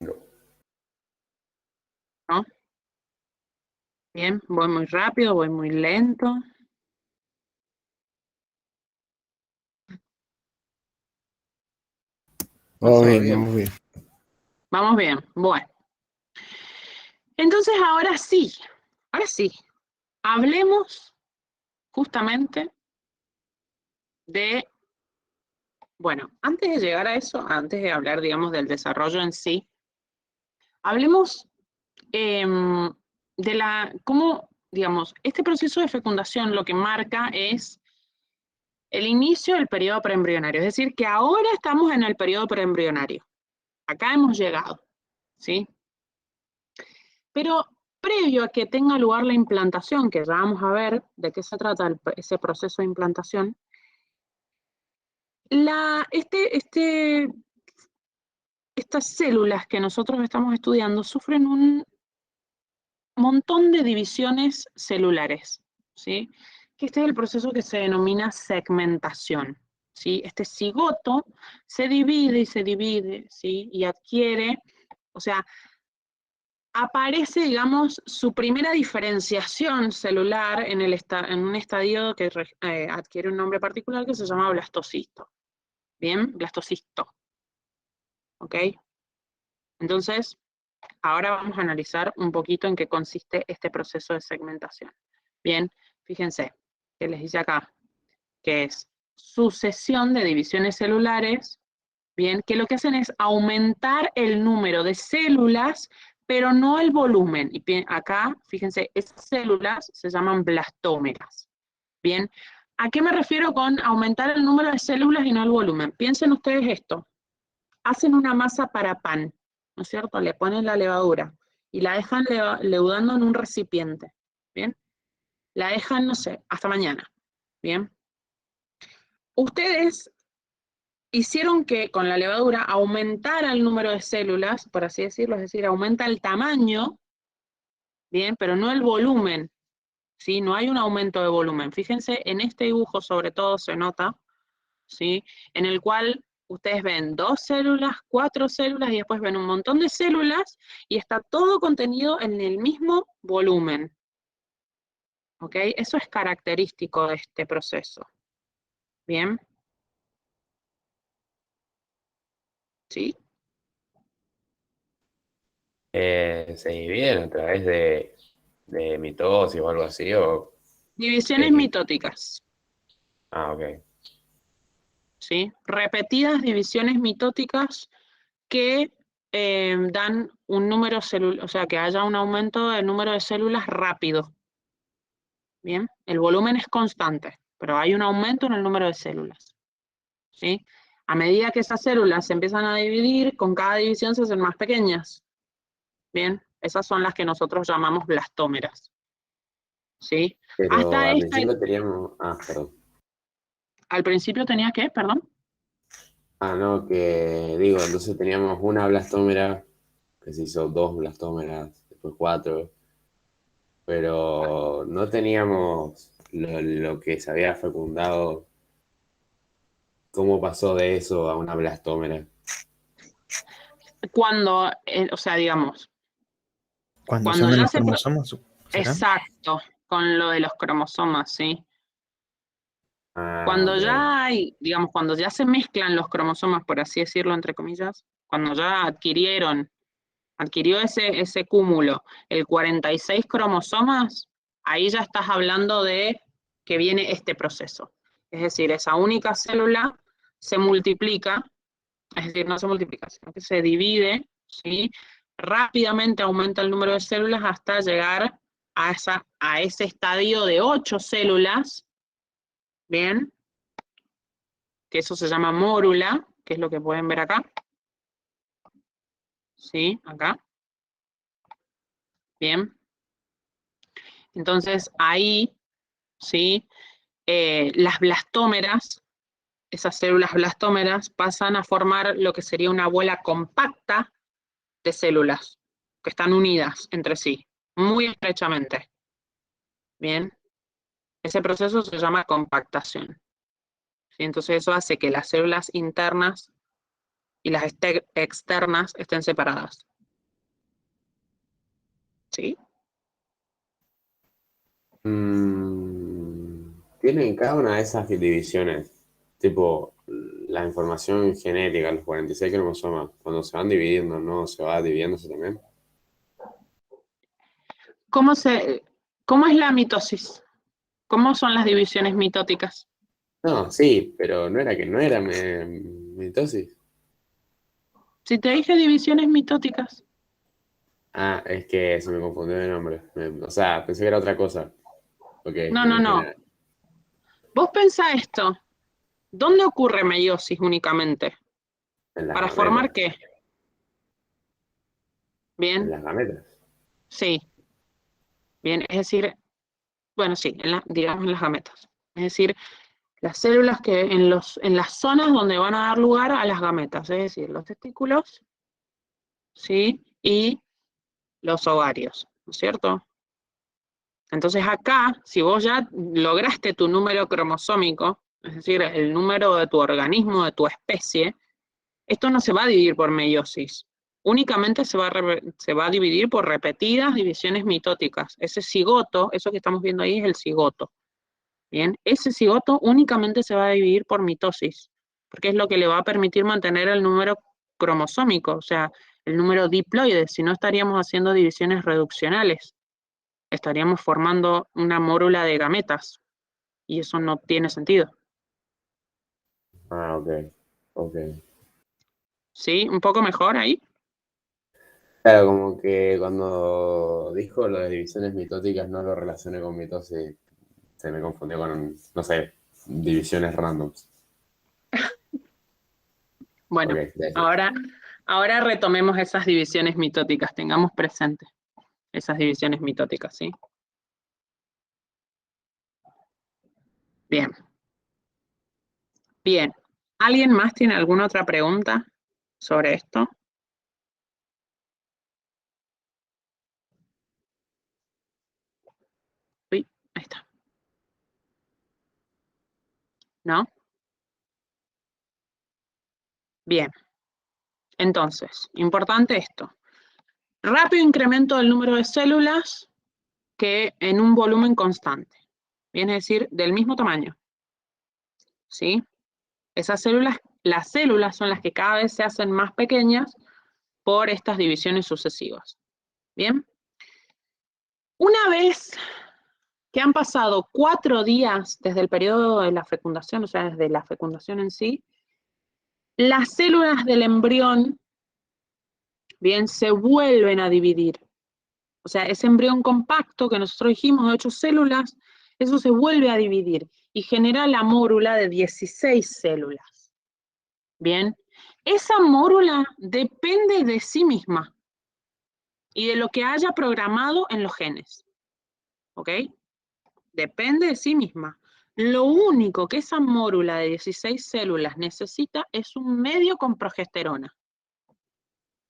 No. ¿No? Bien, voy muy rápido, voy muy lento. Vamos bien, bien. vamos bien. Vamos bien, bueno. Entonces ahora sí, hablemos justamente de, bueno, antes de llegar a eso, antes de hablar, digamos, del desarrollo en sí, hablemos de cómo, digamos, este proceso de fecundación lo que marca es el inicio del periodo preembrionario, es decir, que ahora estamos en el periodo preembrionario. Acá hemos llegado, ¿sí? Pero previo a que tenga lugar la implantación, que ya vamos a ver de qué se trata ese proceso de implantación, estas células que nosotros estamos estudiando sufren un montón de divisiones celulares, ¿sí? Que este es el proceso que se denomina segmentación, ¿sí? Este cigoto se divide y se divide, ¿sí? Y adquiere, o sea, aparece, digamos, su primera diferenciación celular en un estadio que adquiere un nombre particular que se llama blastocisto. ¿Bien? Blastocisto. ¿Ok? Entonces, ahora vamos a analizar un poquito en qué consiste este proceso de segmentación. Bien, fíjense, que les dice acá, que es sucesión de divisiones celulares, bien, que lo que hacen es aumentar el número de células, pero no el volumen. Y acá, fíjense, esas células se llaman blastómeras. Bien, ¿a qué me refiero con aumentar el número de células y no el volumen? Piensen ustedes esto. Hacen una masa para pan, ¿no es cierto? Le ponen la levadura y la dejan leudando en un recipiente, ¿bien? La dejan, no sé, hasta mañana, ¿bien? Ustedes hicieron que con la levadura aumentara el número de células, por así decirlo, es decir, aumenta el tamaño, ¿bien? Pero no el volumen, ¿sí? No hay un aumento de volumen. Fíjense, en este dibujo sobre todo se nota, ¿sí? En el cual ustedes ven 2 células, 4 células y después ven un montón de células y está todo contenido en el mismo volumen. ¿Ok? Eso es característico de este proceso. ¿Bien? ¿Sí? ¿Se dividen a través de mitosis o algo así? O, Divisiones eh, mitóticas. ok. ¿Sí? Repetidas divisiones mitóticas que dan un número celular, o sea, que haya un aumento del número de células rápido. ¿Bien? El volumen es constante, pero hay un aumento en el número de células. ¿Sí? A medida que esas células se empiezan a dividir, con cada división se hacen más pequeñas. ¿Bien? Esas son las que nosotros llamamos blastómeras. ¿Sí? Pero Hasta al esta, principio teníamos... Ah, perdón. al principio tenía que, perdón. Ah, no, que digo, entonces teníamos una blastómera, que se hizo 2 blastómeras, después 4, pero no teníamos lo que se había fecundado. ¿Cómo pasó de eso a una blastómera? Cuando, o sea, digamos, Cuando se cuando unen ya los se... cromosomas, ¿será? Exacto, con lo de los cromosomas, ¿sí? Ah, Cuando ok. ya hay, digamos, cuando ya se mezclan los cromosomas, por así decirlo, entre comillas, cuando ya adquirió ese cúmulo, el 46 cromosomas, ahí ya estás hablando de que viene este proceso. Es decir, esa única célula se multiplica, es decir, no se multiplica, sino que se divide, ¿sí? Rápidamente aumenta el número de células hasta llegar a ese estadio de 8 células, ¿bien? Que eso se llama mórula, que es lo que pueden ver acá. ¿Sí? Acá. Bien. Entonces, ahí, ¿sí? Las blastómeras, esas células blastómeras, pasan a formar lo que sería una bola compacta de células, que están unidas entre sí, muy estrechamente. Bien. Ese proceso se llama compactación. ¿Sí? Entonces, eso hace que las células internas y las externas estén separadas. ¿Sí? Tienen cada una de esas divisiones, tipo la información genética, los 46 cromosomas, cuando se van dividiendo, ¿no? Se va dividiéndose también. ¿Cómo es la mitosis? ¿Cómo son las divisiones mitóticas? No, sí, pero no era que no era mitosis. Si te dije divisiones mitóticas. Ah, es que se me confundió el nombre. O sea, pensé que era otra cosa. Ok, No, me no, no. imaginé. Vos pensá esto. ¿Dónde ocurre meiosis únicamente? En las ¿Para formar gametas. qué? En Bien, las gametas. sí. Bien, es decir, bueno, sí, digamos en las gametas. Es decir, las células que en las zonas donde van a dar lugar a las gametas, es decir, los testículos, ¿sí? Y los ovarios, ¿no es cierto? Entonces acá, si vos ya lograste tu número cromosómico, es decir, el número de tu organismo, de tu especie, esto no se va a dividir por meiosis, únicamente se va a dividir por repetidas divisiones mitóticas. Ese cigoto, eso que estamos viendo ahí es el cigoto. Bien, ese cigoto únicamente se va a dividir por mitosis, porque es lo que le va a permitir mantener el número cromosómico, o sea, el número diploide, si no estaríamos haciendo divisiones reduccionales, estaríamos formando una mórula de gametas, y eso no tiene sentido. Ah, ok. Ok. ¿Sí? ¿Un poco mejor ahí? Claro, como que cuando dijo lo de divisiones mitóticas no lo relacioné con mitosis, se me confundió con, no sé, divisiones randoms. Bueno, Ok, gracias. ahora retomemos esas divisiones mitóticas, tengamos presente esas divisiones mitóticas, ¿sí? Bien. Bien. ¿Alguien más tiene alguna otra pregunta sobre esto? Uy, ahí está. ¿No? Bien. Entonces, importante esto. Rápido incremento del número de células que en un volumen constante. Viene a decir, del mismo tamaño. ¿Sí? Esas células, las células son las que cada vez se hacen más pequeñas por estas divisiones sucesivas. ¿Bien? Una vez que han pasado 4 días desde el periodo de la fecundación, o sea, desde la fecundación en sí, las células del embrión, bien, se vuelven a dividir. O sea, ese embrión compacto que nosotros dijimos de 8 células, eso se vuelve a dividir y genera la mórula de 16 células. Bien, esa mórula depende de sí misma y de lo que haya programado en los genes. ¿Ok? Depende de sí misma. Lo único que esa mórula de 16 células necesita es un medio con progesterona.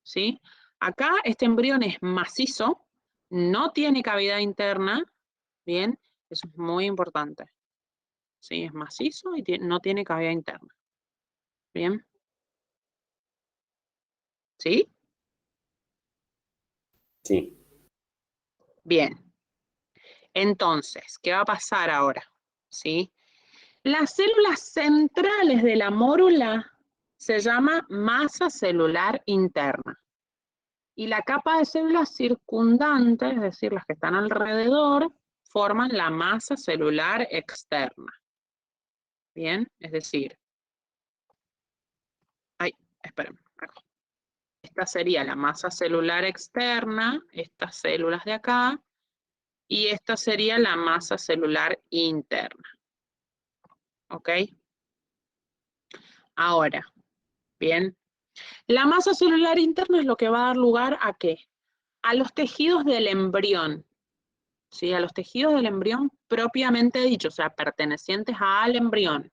¿Sí? Acá este embrión es macizo, no tiene cavidad interna, ¿bien? Eso es muy importante. ¿Sí? Es macizo y no tiene cavidad interna. ¿Bien? ¿Sí? Sí. Bien. Entonces, ¿qué va a pasar ahora? ¿Sí? Las células centrales de la mórula se llama masa celular interna. Y la capa de células circundantes, es decir, las que están alrededor, forman la masa celular externa. Bien, es decir, esperen, acá. Esta sería la masa celular externa, estas células de acá, y esta sería la masa celular interna. ¿Ok? Ahora, bien, la masa celular interna es lo que va a dar lugar a ¿qué? A los tejidos del embrión. ¿Sí? A los tejidos del embrión propiamente dicho, o sea, pertenecientes al embrión.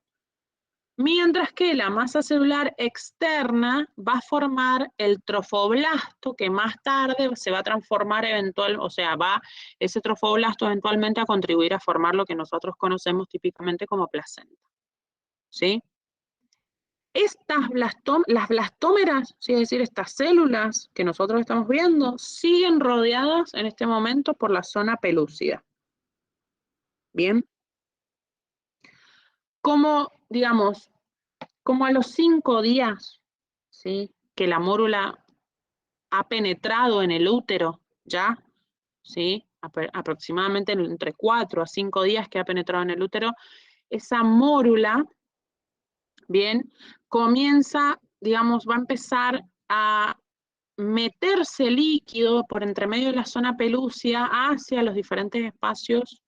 Mientras que la masa celular externa va a formar el trofoblasto, que más tarde se va a transformar o sea, va ese trofoblasto eventualmente a contribuir a formar lo que nosotros conocemos típicamente como placenta. ¿Sí? Las blastómeras, ¿sí? Es decir, estas células que nosotros estamos viendo, siguen rodeadas en este momento por la zona pelúcida. Bien. Como, digamos, como a los 5 días, ¿sí? Que la mórula ha penetrado en el útero, ¿ya? ¿Sí? Aproximadamente entre 4 a 5 días que ha penetrado en el útero, esa mórula, bien, comienza, digamos, va a empezar a meterse líquido por entre medio de la zona pelúcida hacia los diferentes espacios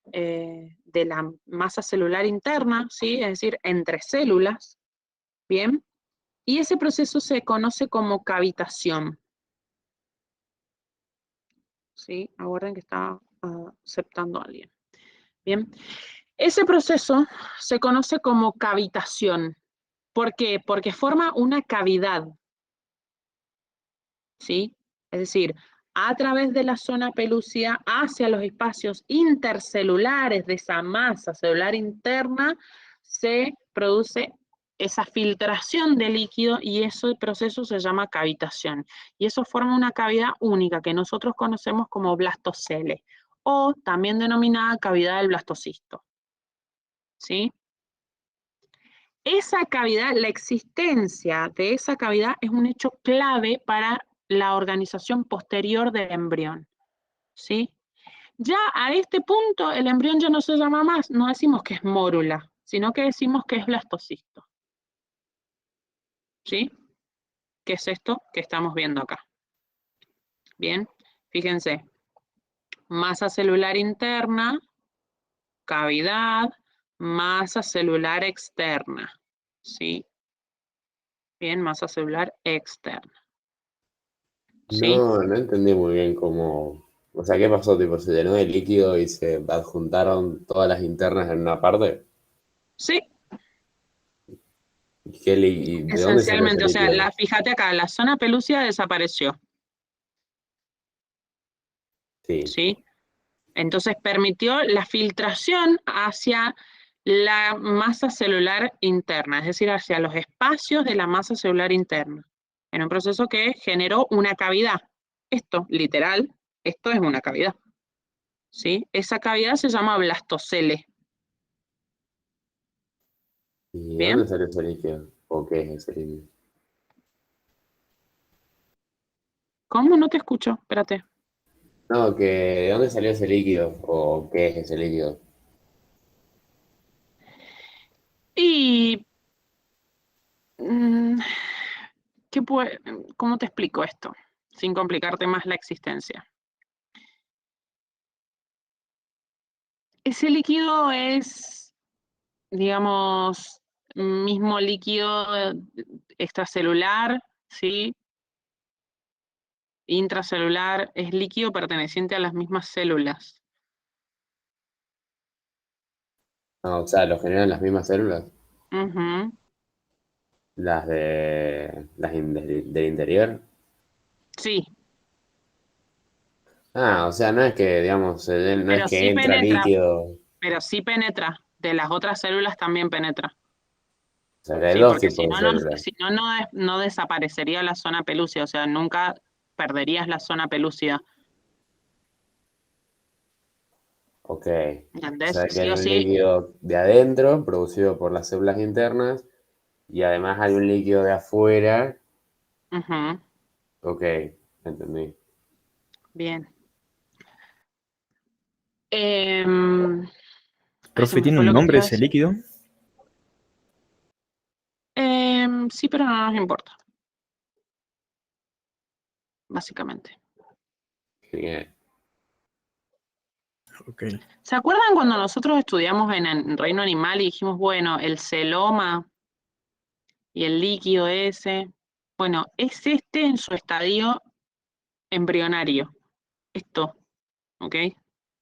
de la masa celular interna, ¿sí? Es decir, entre células, ¿bien? Y ese proceso se conoce como cavitación. ¿Sí? Aguarden que está aceptando a alguien. Bien. Ese proceso se conoce como cavitación. ¿Por qué? Porque forma una cavidad. ¿Sí? Es decir, a través de la zona pelúcida hacia los espacios intercelulares de esa masa celular interna se produce esa filtración de líquido y ese proceso se llama cavitación. Y eso forma una cavidad única que nosotros conocemos como blastocele o también denominada cavidad del blastocisto. ¿Sí? Esa cavidad, la existencia de esa cavidad es un hecho clave para la organización posterior del embrión. ¿Sí? Ya a este punto el embrión ya no se llama más, no decimos que es mórula, sino que decimos que es blastocisto. ¿Sí? ¿Qué es esto que estamos viendo acá? Bien, fíjense, masa celular interna, cavidad, masa celular externa, ¿sí? Bien, masa celular externa, ¿sí? No entendí muy bien cómo. O sea, ¿qué pasó? Tipo, se llenó de líquido y se adjuntaron todas las internas en una parte. Sí, ¿Y de dónde salió ese esencialmente, o sea, líquido? fíjate acá, la zona pelúcida desapareció, Sí. ¿sí? Entonces permitió la filtración hacia la masa celular interna, es decir, hacia los espacios de la masa celular interna, en un proceso que generó una cavidad. Esto, literal, esto es una cavidad, ¿sí? Esa cavidad se llama blastocele, ¿Y de dónde ¿bien? salió ese líquido? ¿O qué es ese líquido? ¿Cómo? No te escucho, espérate. No, que ¿de dónde salió ese líquido? ¿O qué es ese líquido? Y, mm, ¿cómo te explico esto? Sin complicarte más la existencia. Ese líquido es, digamos, mismo líquido extracelular, ¿sí? Intracelular, es líquido perteneciente a las mismas células. No, o sea, ¿lo generan las mismas células? Ujú. Del interior. Sí, Ah, o sea, no es que, digamos, no es pero que sí entra penetra, líquido. O pero sí penetra. De las otras células también penetra. sea, que hay Sí, dos porque tipos de células. si no, no desaparecería la zona pelúcida, o sea, nunca perderías la zona pelúcida. Ok. O ¿Entendés? sea, que Sí hay o un sí. líquido de adentro producido por las células internas y además hay un líquido de afuera. Ujú. Ok, entendí. Bien. Ay, se Profe, me ¿tiene fue un lo que te nombre iba a ese decir. líquido? Sí, pero no nos importa, básicamente. Genial. Ok. ¿Se acuerdan cuando nosotros estudiamos en el reino animal y dijimos, bueno, el celoma y el líquido ese? Bueno, es este en su estadio embrionario. Esto, ¿ok?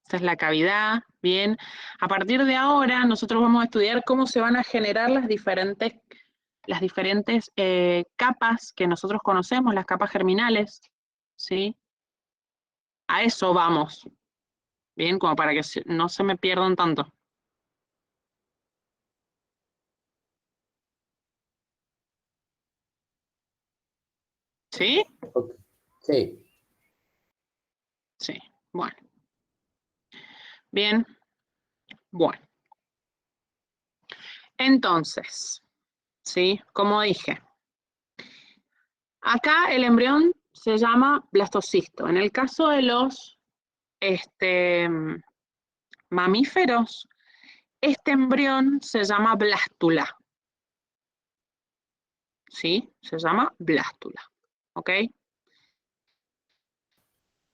Esta es la cavidad, bien. A partir de ahora, nosotros vamos a estudiar cómo se van a generar las diferentes capas que nosotros conocemos, las capas germinales, ¿sí? A eso vamos, bien, como para que no se me pierdan tanto. ¿Sí? Ok. Sí. Sí, bueno. Bien, bueno. Entonces, ¿sí? Como dije, acá el embrión se llama blastocisto. En el caso de los mamíferos, este embrión se llama blástula. ¿Sí? Se llama blástula. ¿Ok?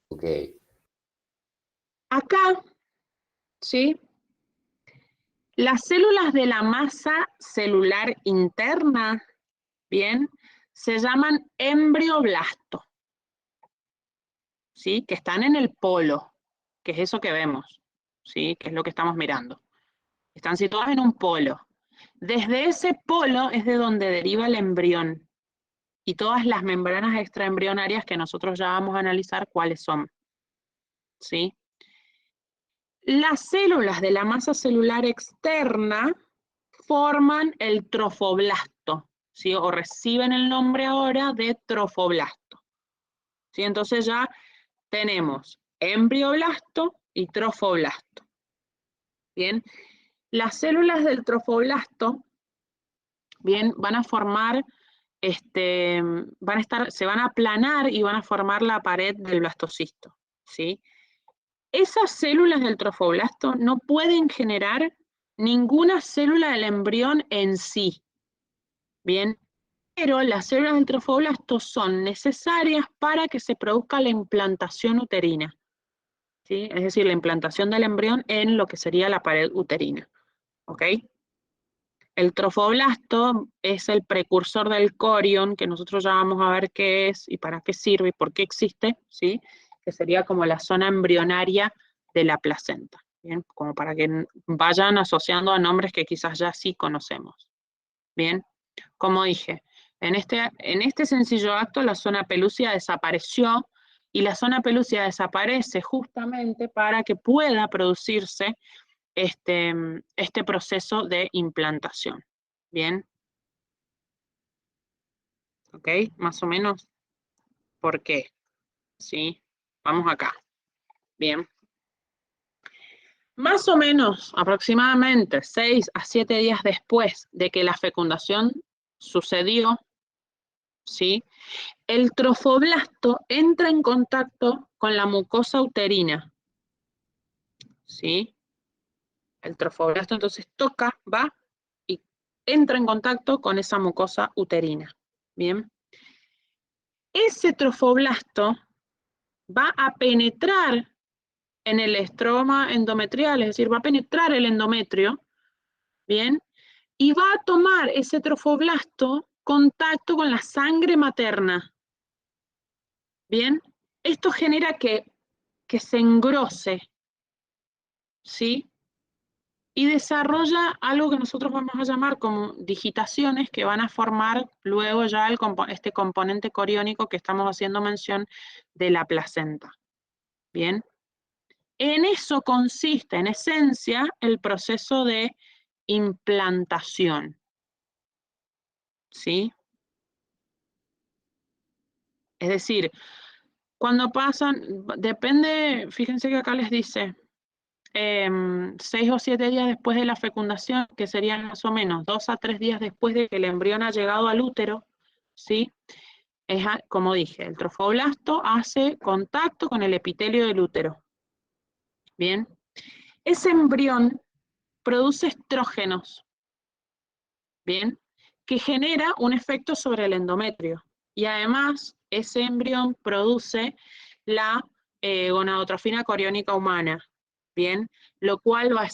Ok. Acá, ¿sí? Las células de la masa celular interna, ¿bien? Se llaman embrioblasto, ¿sí? Que están en el polo, que es eso que vemos, ¿sí? Que es lo que estamos mirando. Están situadas en un polo. Desde ese polo es de donde deriva el embrión y todas las membranas extraembrionarias que nosotros ya vamos a analizar cuáles son, ¿sí? Las células de la masa celular externa forman el trofoblasto, ¿sí? O reciben el nombre ahora de trofoblasto, ¿sí? Entonces ya tenemos embrioblasto y trofoblasto. Bien, las células del trofoblasto, bien, van a formar, se van a aplanar y van a formar la pared del blastocisto, ¿sí? Esas células del trofoblasto no pueden generar ninguna célula del embrión en sí, bien, pero las células del trofoblasto son necesarias para que se produzca la implantación uterina, ¿sí? Es decir, la implantación del embrión en lo que sería la pared uterina, ¿ok? El trofoblasto es el precursor del corion, que nosotros ya vamos a ver qué es y para qué sirve y por qué existe, ¿sí? Que sería como la zona embrionaria de la placenta, ¿bien? Como para que vayan asociando a nombres que quizás ya sí conocemos, ¿bien? Como dije, en este sencillo acto la zona pelúcida desapareció y la zona pelúcida desaparece justamente para que pueda producirse este proceso de implantación. ¿Bien? ¿Ok? Más o menos. ¿Por qué? ¿Sí? Vamos acá. Bien. Más o menos, aproximadamente 6 a 7 días después de que la fecundación sucedió, ¿sí? El trofoblasto entra en contacto con la mucosa uterina, ¿sí? El trofoblasto entonces toca, va y entra en contacto con esa mucosa uterina. Bien. Ese trofoblasto va a penetrar en el estroma endometrial, es decir, va a penetrar el endometrio, ¿bien? Y va a tomar ese trofoblasto contacto con la sangre materna, ¿bien? Esto genera que se engrose, ¿sí? Y desarrolla algo que nosotros vamos a llamar como digitaciones que van a formar luego ya este componente coriónico que estamos haciendo mención de la placenta. Bien, en eso consiste, en esencia, el proceso de implantación. ¿Sí? Es decir, cuando pasan, depende, fíjense que acá les dice, 6 o 7 días después de la fecundación, que serían más o menos 2 a 3 días después de que el embrión ha llegado al útero, ¿sí? Como dije, el trofoblasto hace contacto con el epitelio del útero. Bien, ese embrión produce estrógenos, bien, que genera un efecto sobre el endometrio. Y además, ese embrión produce la gonadotrofina coriónica humana, bien, lo cual va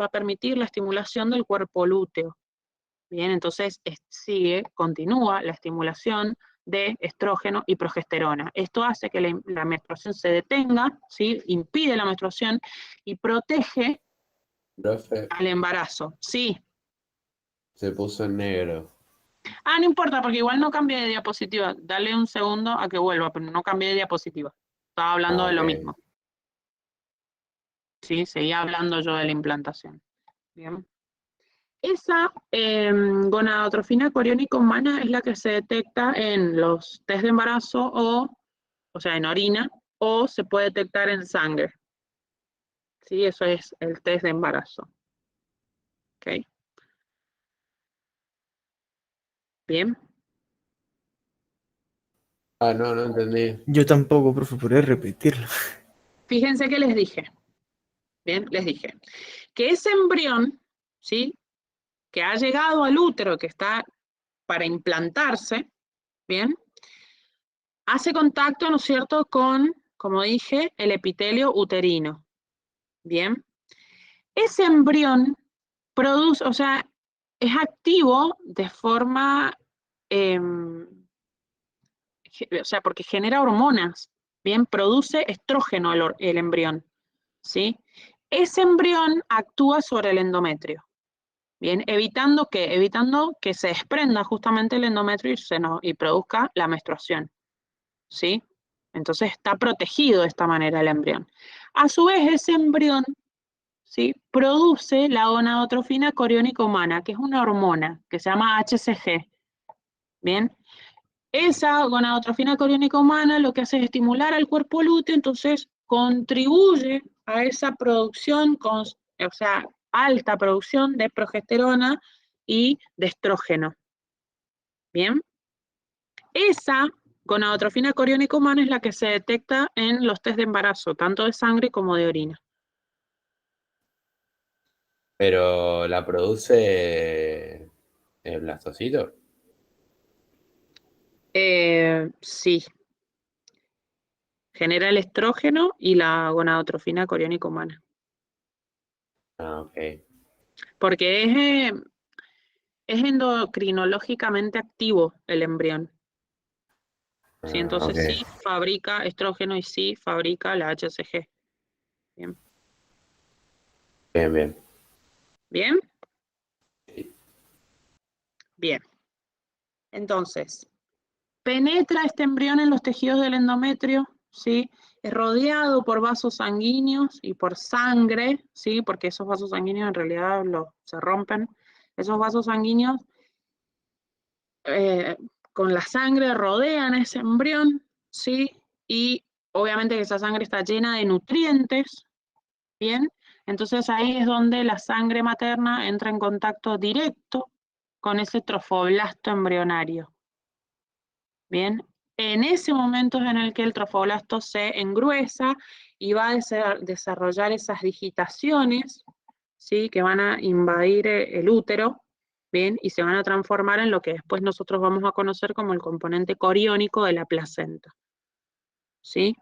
a permitir la estimulación del cuerpo lúteo. Bien, entonces continúa la estimulación de estrógeno y progesterona. Esto hace que la menstruación se detenga, ¿sí? Impide la menstruación y protege Profe, al embarazo. Sí. se puso en negro. Ah, no importa, porque igual no cambié de diapositiva. Dale un segundo a que vuelva, pero no cambié de diapositiva. Estaba hablando Ah, de lo ok. mismo. Sí, seguía hablando yo de la implantación. Bien. Esa gonadotrofina coriónica humana es la que se detecta en los test de embarazo o sea, en orina, o se puede detectar en sangre. Sí, eso es el test de embarazo. ¿Ok? Bien. Ah, no, no entendí. Yo tampoco, profe, podría repetirlo. Fíjense que les dije. Bien, les dije. Que ese embrión, ¿sí? Que ha llegado al útero, que está para implantarse, ¿bien? Hace contacto, ¿no es cierto?, con, como dije, el epitelio uterino, ¿bien? Ese embrión produce, o sea, es activo de forma, o sea, porque genera hormonas, ¿bien? Produce estrógeno el embrión, ¿sí? Ese embrión actúa sobre el endometrio. Bien, evitando que se desprenda justamente el endometrio y produzca la menstruación, ¿sí? Entonces está protegido de esta manera el embrión. A su vez, ese embrión, ¿sí? Produce la gonadotrofina coriónica humana, que es una hormona que se llama HCG. Bien, esa gonadotrofina coriónica humana lo que hace es estimular al cuerpo lúteo, entonces contribuye a esa producción, o sea, alta producción de progesterona y de estrógeno. Bien, esa gonadotrofina coriónica humana es la que se detecta en los test de embarazo, tanto de sangre como de orina. Pero la produce el blastocito. Sí, genera el estrógeno y la gonadotrofina coriónica humana. Ah, ok. Porque es endocrinológicamente activo el embrión. ¿Sí? Ah, Entonces ok. sí fabrica estrógeno y sí fabrica la HCG. Bien. Bien, bien. ¿Bien? Sí. Bien. Entonces, penetra este embrión en los tejidos del endometrio, ¿sí? Es rodeado por vasos sanguíneos y por sangre, ¿sí? Porque esos vasos sanguíneos en realidad se rompen. Esos vasos sanguíneos con la sangre rodean a ese embrión, ¿sí? Y obviamente que esa sangre está llena de nutrientes, ¿bien? Entonces ahí es donde la sangre materna entra en contacto directo con ese trofoblasto embrionario, ¿bien? En ese momento es en el que el trofoblasto se engruesa y va a desarrollar esas digitaciones, ¿sí? Que van a invadir el útero, ¿bien? Y se van a transformar en lo que después nosotros vamos a conocer como el componente coriónico de la placenta, ¿sí?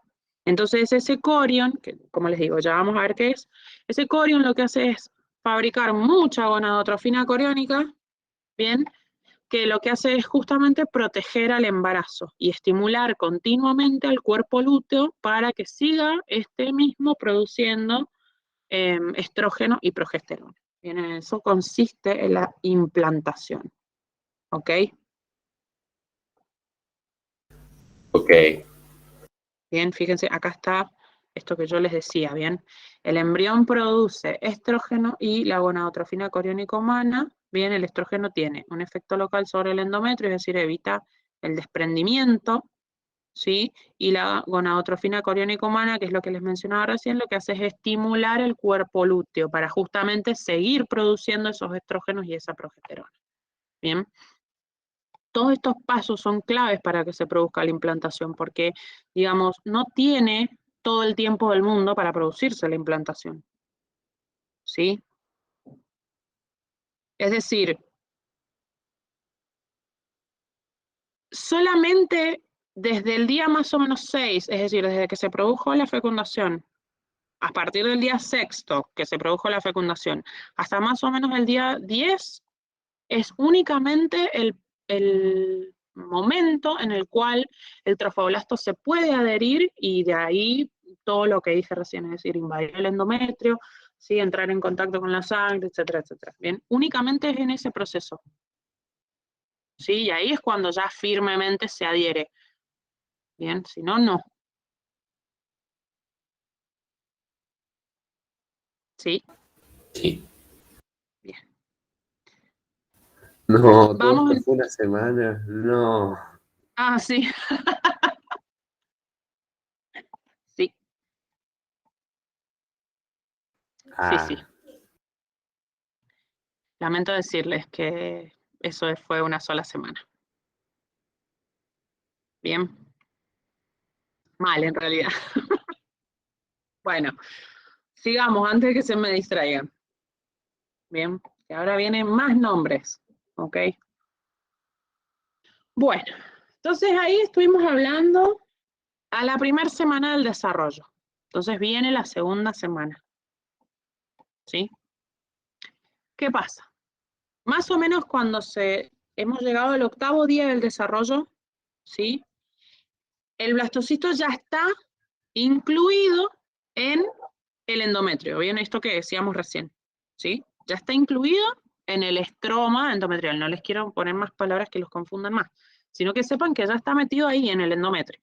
Entonces ese corión, que como les digo, ya vamos a ver qué es, ese corión lo que hace es fabricar mucha gonadotrofina coriónica, ¿bien? Que lo que hace es justamente proteger al embarazo y estimular continuamente al cuerpo lúteo para que siga este mismo produciendo estrógeno y progesterona. Bien, en eso consiste en la implantación. ¿Ok? Ok. Bien, fíjense, acá está esto que yo les decía, ¿bien? El embrión produce estrógeno y la gonadotrofina coriónica humana. Bien, el estrógeno tiene un efecto local sobre el endometrio, es decir, evita el desprendimiento, ¿sí? Y la gonadotrofina coriónica humana, que es lo que les mencionaba recién, lo que hace es estimular el cuerpo lúteo para justamente seguir produciendo esos estrógenos y esa progesterona. Bien. Todos estos pasos son claves para que se produzca la implantación, porque, digamos, no tiene todo el tiempo del mundo para producirse la implantación. ¿Sí? Es decir, solamente desde el día más o menos 6, es decir, desde que se produjo la fecundación, a partir del día sexto que se produjo la fecundación, hasta más o menos el día 10, es únicamente el momento en el cual el trofoblasto se puede adherir y de ahí todo lo que dije recién, es decir, invadir el endometrio, ¿sí? Entrar en contacto con la sangre, etcétera, etcétera. Bien, únicamente es en ese proceso. ¿Sí? Y ahí es cuando ya firmemente se adhiere. Bien, si no, no. ¿Sí? Sí. Bien. No, todo Vamos. esto fue una semana. No. Ah, sí. Sí, sí, sí. Ah, Lamento decirles que eso fue una sola semana. Bien. Mal, en realidad. Bueno, sigamos antes de que se me distraigan. Bien, que ahora vienen más nombres. ¿Ok? Bueno, entonces ahí estuvimos hablando a la primera semana del desarrollo. Entonces viene la segunda semana. ¿Sí? ¿Qué pasa? Más o menos cuando hemos llegado al 8º día del desarrollo, ¿sí? El blastocito ya está incluido en el endometrio, ¿bien? Esto que decíamos recién, ¿sí? Ya está incluido en el estroma endometrial. No les quiero poner más palabras que los confundan más, sino que sepan que ya está metido ahí en el endometrio,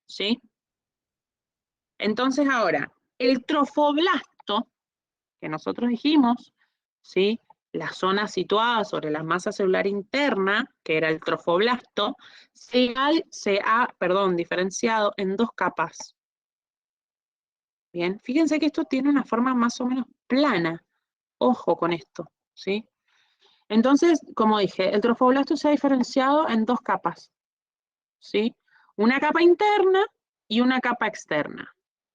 ¿sí? Entonces ahora, el trofoblasto que nosotros dijimos, ¿sí? La zona situada sobre la masa celular interna, que era el trofoblasto, se ha diferenciado en 2 capas. Bien, fíjense que esto tiene una forma más o menos plana. Ojo con esto, ¿sí? Entonces, como dije, el trofoblasto se ha diferenciado en 2 capas, ¿sí? Una capa interna y una capa externa.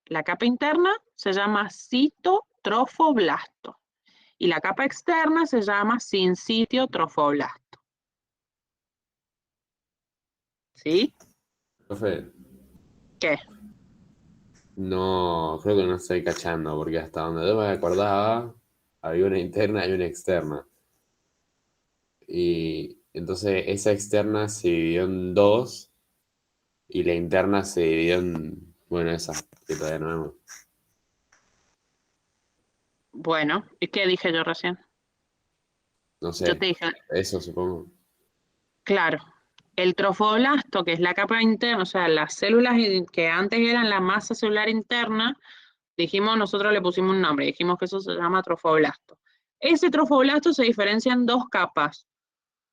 La capa interna se llama citotrofoblasto y la capa externa se llama sincitio trofoblasto. ¿Sí? Profe, ¿Qué? no, creo que no estoy cachando, porque hasta donde yo me acordaba, había una interna y una externa. Y entonces esa externa se dividió en 2 y la interna se dividió en, bueno, esa, que todavía no vemos. Bueno, ¿y qué dije yo recién? No Yo sé, te dije, eso supongo. claro, el trofoblasto, que es la capa interna, o sea, las células que antes eran la masa celular interna, dijimos, nosotros le pusimos un nombre, dijimos que eso se llama trofoblasto. Ese trofoblasto se diferencia en 2 capas,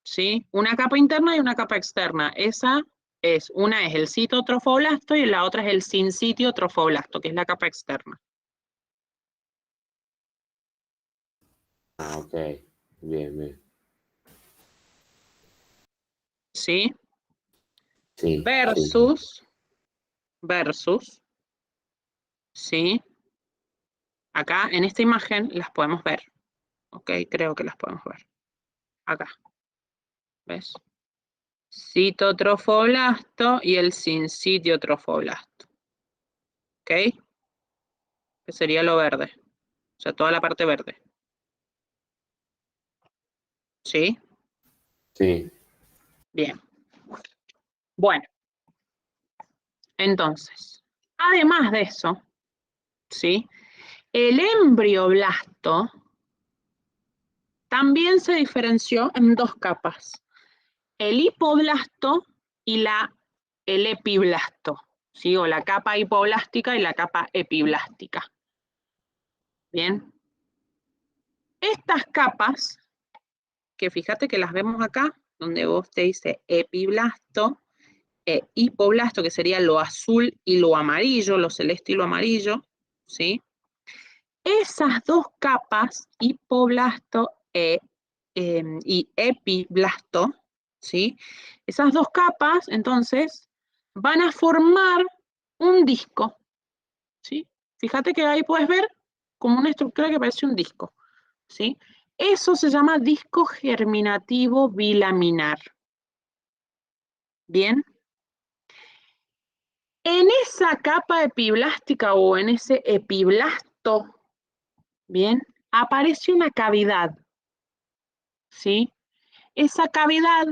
¿sí? Una capa interna y una capa externa. Una es el citotrofoblasto y la otra es el sincitio trofoblasto, que es la capa externa. Ah, ok. Bien, bien. ¿Sí? Sí, sí. Versus, ¿sí? Acá en esta imagen las podemos ver. Ok, creo que las podemos ver. Acá, ¿ves? Citotrofoblasto y el sincitio trofoblasto. ¿Ok? Que sería lo verde. O sea, toda la parte verde. ¿Sí? Sí, Bien. Bueno, entonces, además de eso, ¿sí? El embrioblasto también se diferenció en 2 capas. El hipoblasto y el epiblasto, ¿sí? O la capa hipoblástica y la capa epiblástica. Bien. Estas capas, que fíjate que las vemos acá, donde vos te dice epiblasto e hipoblasto, que sería lo azul y lo amarillo, lo celeste y lo amarillo, ¿sí? Esas 2 capas, hipoblasto y epiblasto, ¿sí? Esas 2 capas, entonces, van a formar un disco, ¿sí? Fíjate que ahí puedes ver como una estructura que parece un disco, ¿sí? Eso se llama disco germinativo bilaminar. ¿Bien? En esa capa epiblástica o en ese epiblasto, ¿bien? Aparece una cavidad, ¿sí? Esa cavidad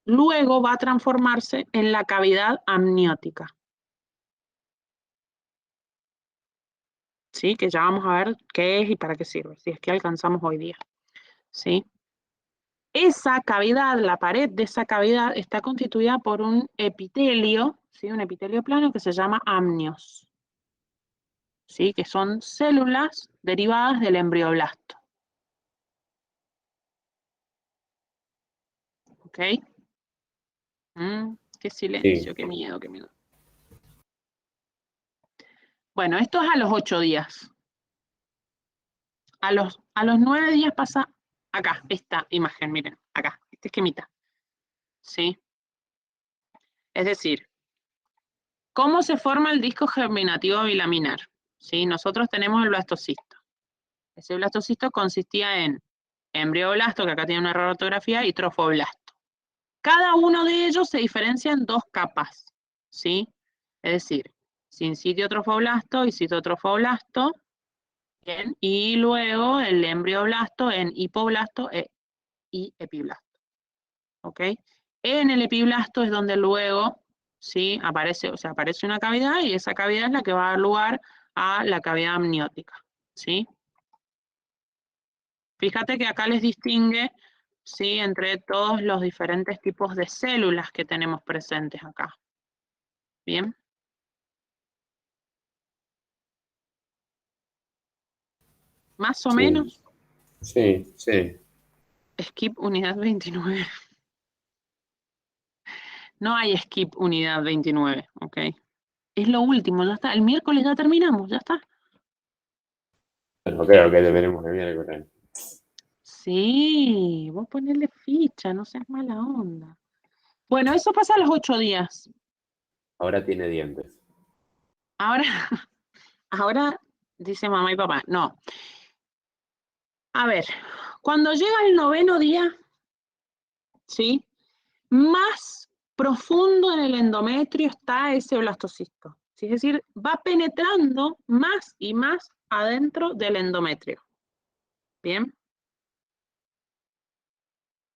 luego va a transformarse en la cavidad amniótica, ¿sí? Que ya vamos a ver qué es y para qué sirve, si es que alcanzamos hoy día, ¿sí? Esa cavidad, la pared de esa cavidad está constituida por un epitelio, ¿sí? Un epitelio plano que se llama amnios, ¿sí? Que son células derivadas del embrioblasto. ¿Ok? Qué silencio, sí. qué miedo, qué miedo. Bueno, esto es a los 8 días. A los 9 días pasa acá, esta imagen, miren, acá, este esquemita. ¿Sí? Es decir, ¿cómo se forma el disco germinativo bilaminar? ¿Sí? Nosotros tenemos el blastocisto. Ese blastocisto consistía en embrioblasto, que acá tiene una error de ortografía, y trofoblasto. Cada uno de ellos se diferencia en 2 capas, ¿sí? Es decir, sincitio trofoblasto y citotrofoblasto, ¿bien? Y luego el embrioblasto en hipoblasto y epiblasto, ¿ok? En el epiblasto es donde luego, ¿sí? Aparece una cavidad y esa cavidad es la que va a dar lugar a la cavidad amniótica, ¿sí? Fíjate que acá les distingue, ¿sí? Entre todos los diferentes tipos de células que tenemos presentes acá. ¿Bien? Más o Sí. menos. Sí, sí. Skip unidad 29. No hay skip unidad 29, ¿ok? Es lo último, ya está. El miércoles ya terminamos, ya está. Bueno, creo que deberemos el miércoles. Sí, vos ponele ficha, no seas mala onda. Bueno, eso pasa a los 8 días. Ahora tiene dientes. Ahora, ahora dice mamá y papá, no. A ver, cuando llega el 9º día, ¿sí? Más profundo en el endometrio está ese blastocisto. ¿Sí? Es decir, va penetrando más y más adentro del endometrio. ¿Bien?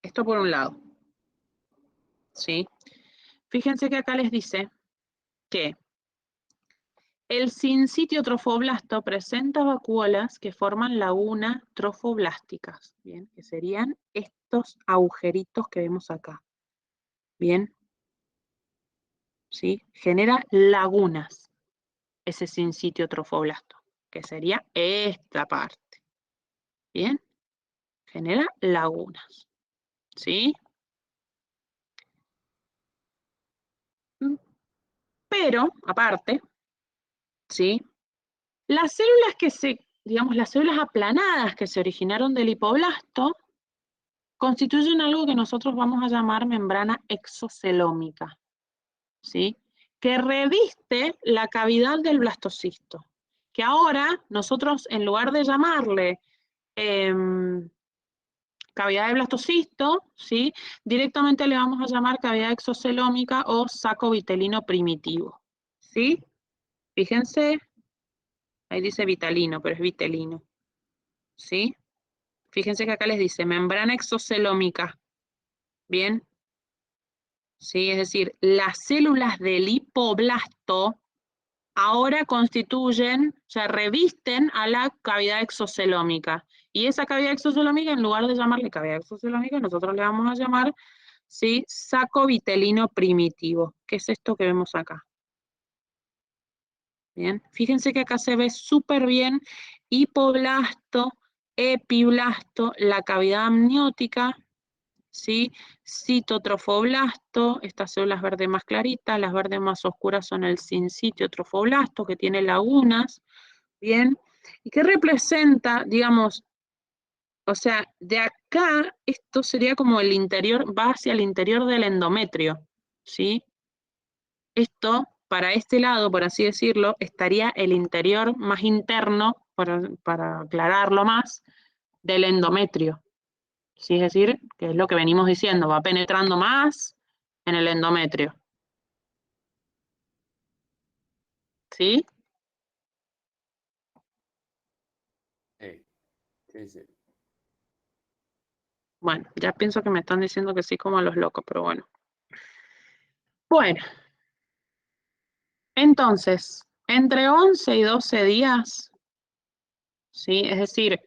Esto por un lado. ¿Sí? Fíjense que acá les dice que el sincitio trofoblasto presenta vacuolas que forman lagunas trofoblásticas, ¿bien? Que serían estos agujeritos que vemos acá. ¿Bien? ¿Sí? Genera lagunas ese sincitio trofoblasto, que sería esta parte. ¿Bien? Genera lagunas. ¿Sí? Pero, aparte, ¿sí? Las células digamos, las células aplanadas que se originaron del hipoblasto constituyen algo que nosotros vamos a llamar membrana exocelómica, ¿sí? Que reviste la cavidad del blastocisto. Que ahora nosotros, en lugar de llamarle cavidad de blastocisto, ¿sí? Directamente le vamos a llamar cavidad exocelómica o saco vitelino primitivo, ¿sí? Fíjense, ahí dice vitalino, pero es vitelino, ¿sí? Fíjense que acá les dice membrana exocelómica, ¿bien? ¿Sí? Es decir, las células del hipoblasto ahora constituyen, o sea, revisten a la cavidad exocelómica. Y esa cavidad exocelómica, en lugar de llamarle cavidad exocelómica, nosotros le vamos a llamar, ¿sí? Saco vitelino primitivo, que es esto que vemos acá. Bien, fíjense que acá se ve súper bien hipoblasto, epiblasto, la cavidad amniótica, ¿sí? Citotrofoblasto, estas células verdes más claritas, las verdes más oscuras son el sincitio trofoblasto, que tiene lagunas, ¿bien? ¿Y qué representa, digamos, o sea, de acá, esto sería como el interior, va hacia el interior del endometrio, ¿sí? Esto, para este lado, por así decirlo, estaría el interior más interno, para aclararlo más, del endometrio. ¿Sí? Es decir, que es lo que venimos diciendo, va penetrando más en el endometrio. ¿Sí? Sí, sí, sí. Bueno, ya pienso que me están diciendo que sí como a los locos, pero bueno. Bueno, entonces, entre 11 y 12 días, ¿sí? Es decir,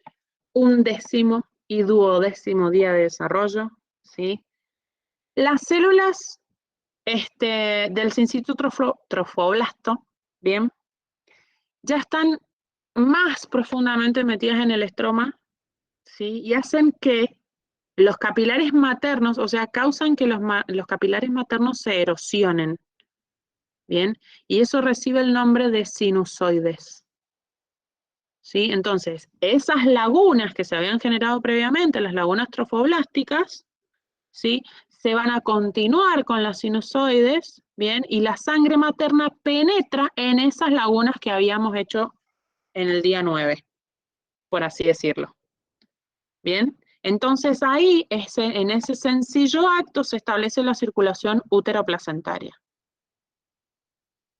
11º y 12º día de desarrollo, ¿sí? Las células del sincitio trofoblasto, ¿bien? Ya están más profundamente metidas en el estroma, ¿sí? Y hacen que los capilares maternos, o sea, causan que los capilares maternos se erosionen, ¿bien? Y eso recibe el nombre de sinusoides, ¿sí? Entonces, esas lagunas que se habían generado previamente, las lagunas trofoblásticas, ¿sí? Se van a continuar con las sinusoides, ¿bien? Y la sangre materna penetra en esas lagunas que habíamos hecho en el día 9, por así decirlo, ¿bien? Entonces ahí, en ese sencillo acto, se establece la circulación útero-placentaria.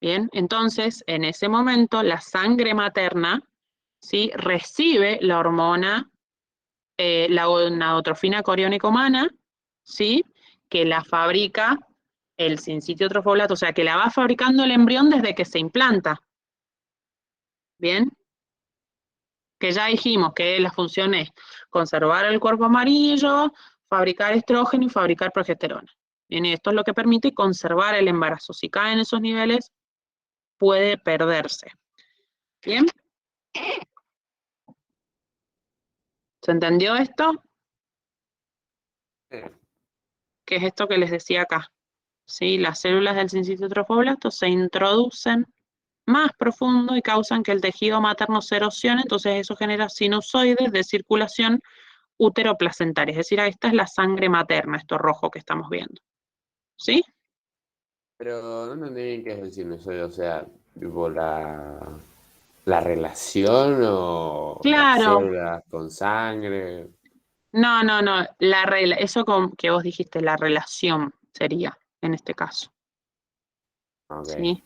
Bien, entonces, en ese momento, la sangre materna, ¿sí? Recibe la hormona, la gonadotrofina coriónica humana, ¿sí? Que la fabrica el sincitio trofoblasto, o sea, que la va fabricando el embrión desde que se implanta. Bien, que ya dijimos que la función es conservar el cuerpo amarillo, fabricar estrógeno y fabricar progesterona. Bien, y esto es lo que permite conservar el embarazo. Si caen esos niveles, puede perderse. Bien. ¿Se entendió esto? Eh, ¿Qué es esto que les decía acá? ¿Sí? Las células del sincito trofoblasto se introducen más profundo y causan que el tejido materno se erosione, entonces eso genera sinusoides de circulación uteroplacentaria, es decir, esta es la sangre materna, esto rojo que estamos viendo. ¿Sí? pero no entendí bien qué es el sinusoide, o sea, tipo la relación o las Claro. células con sangre. No, la regla, eso que vos dijiste, la relación sería, en este caso. Ok. ¿Sí?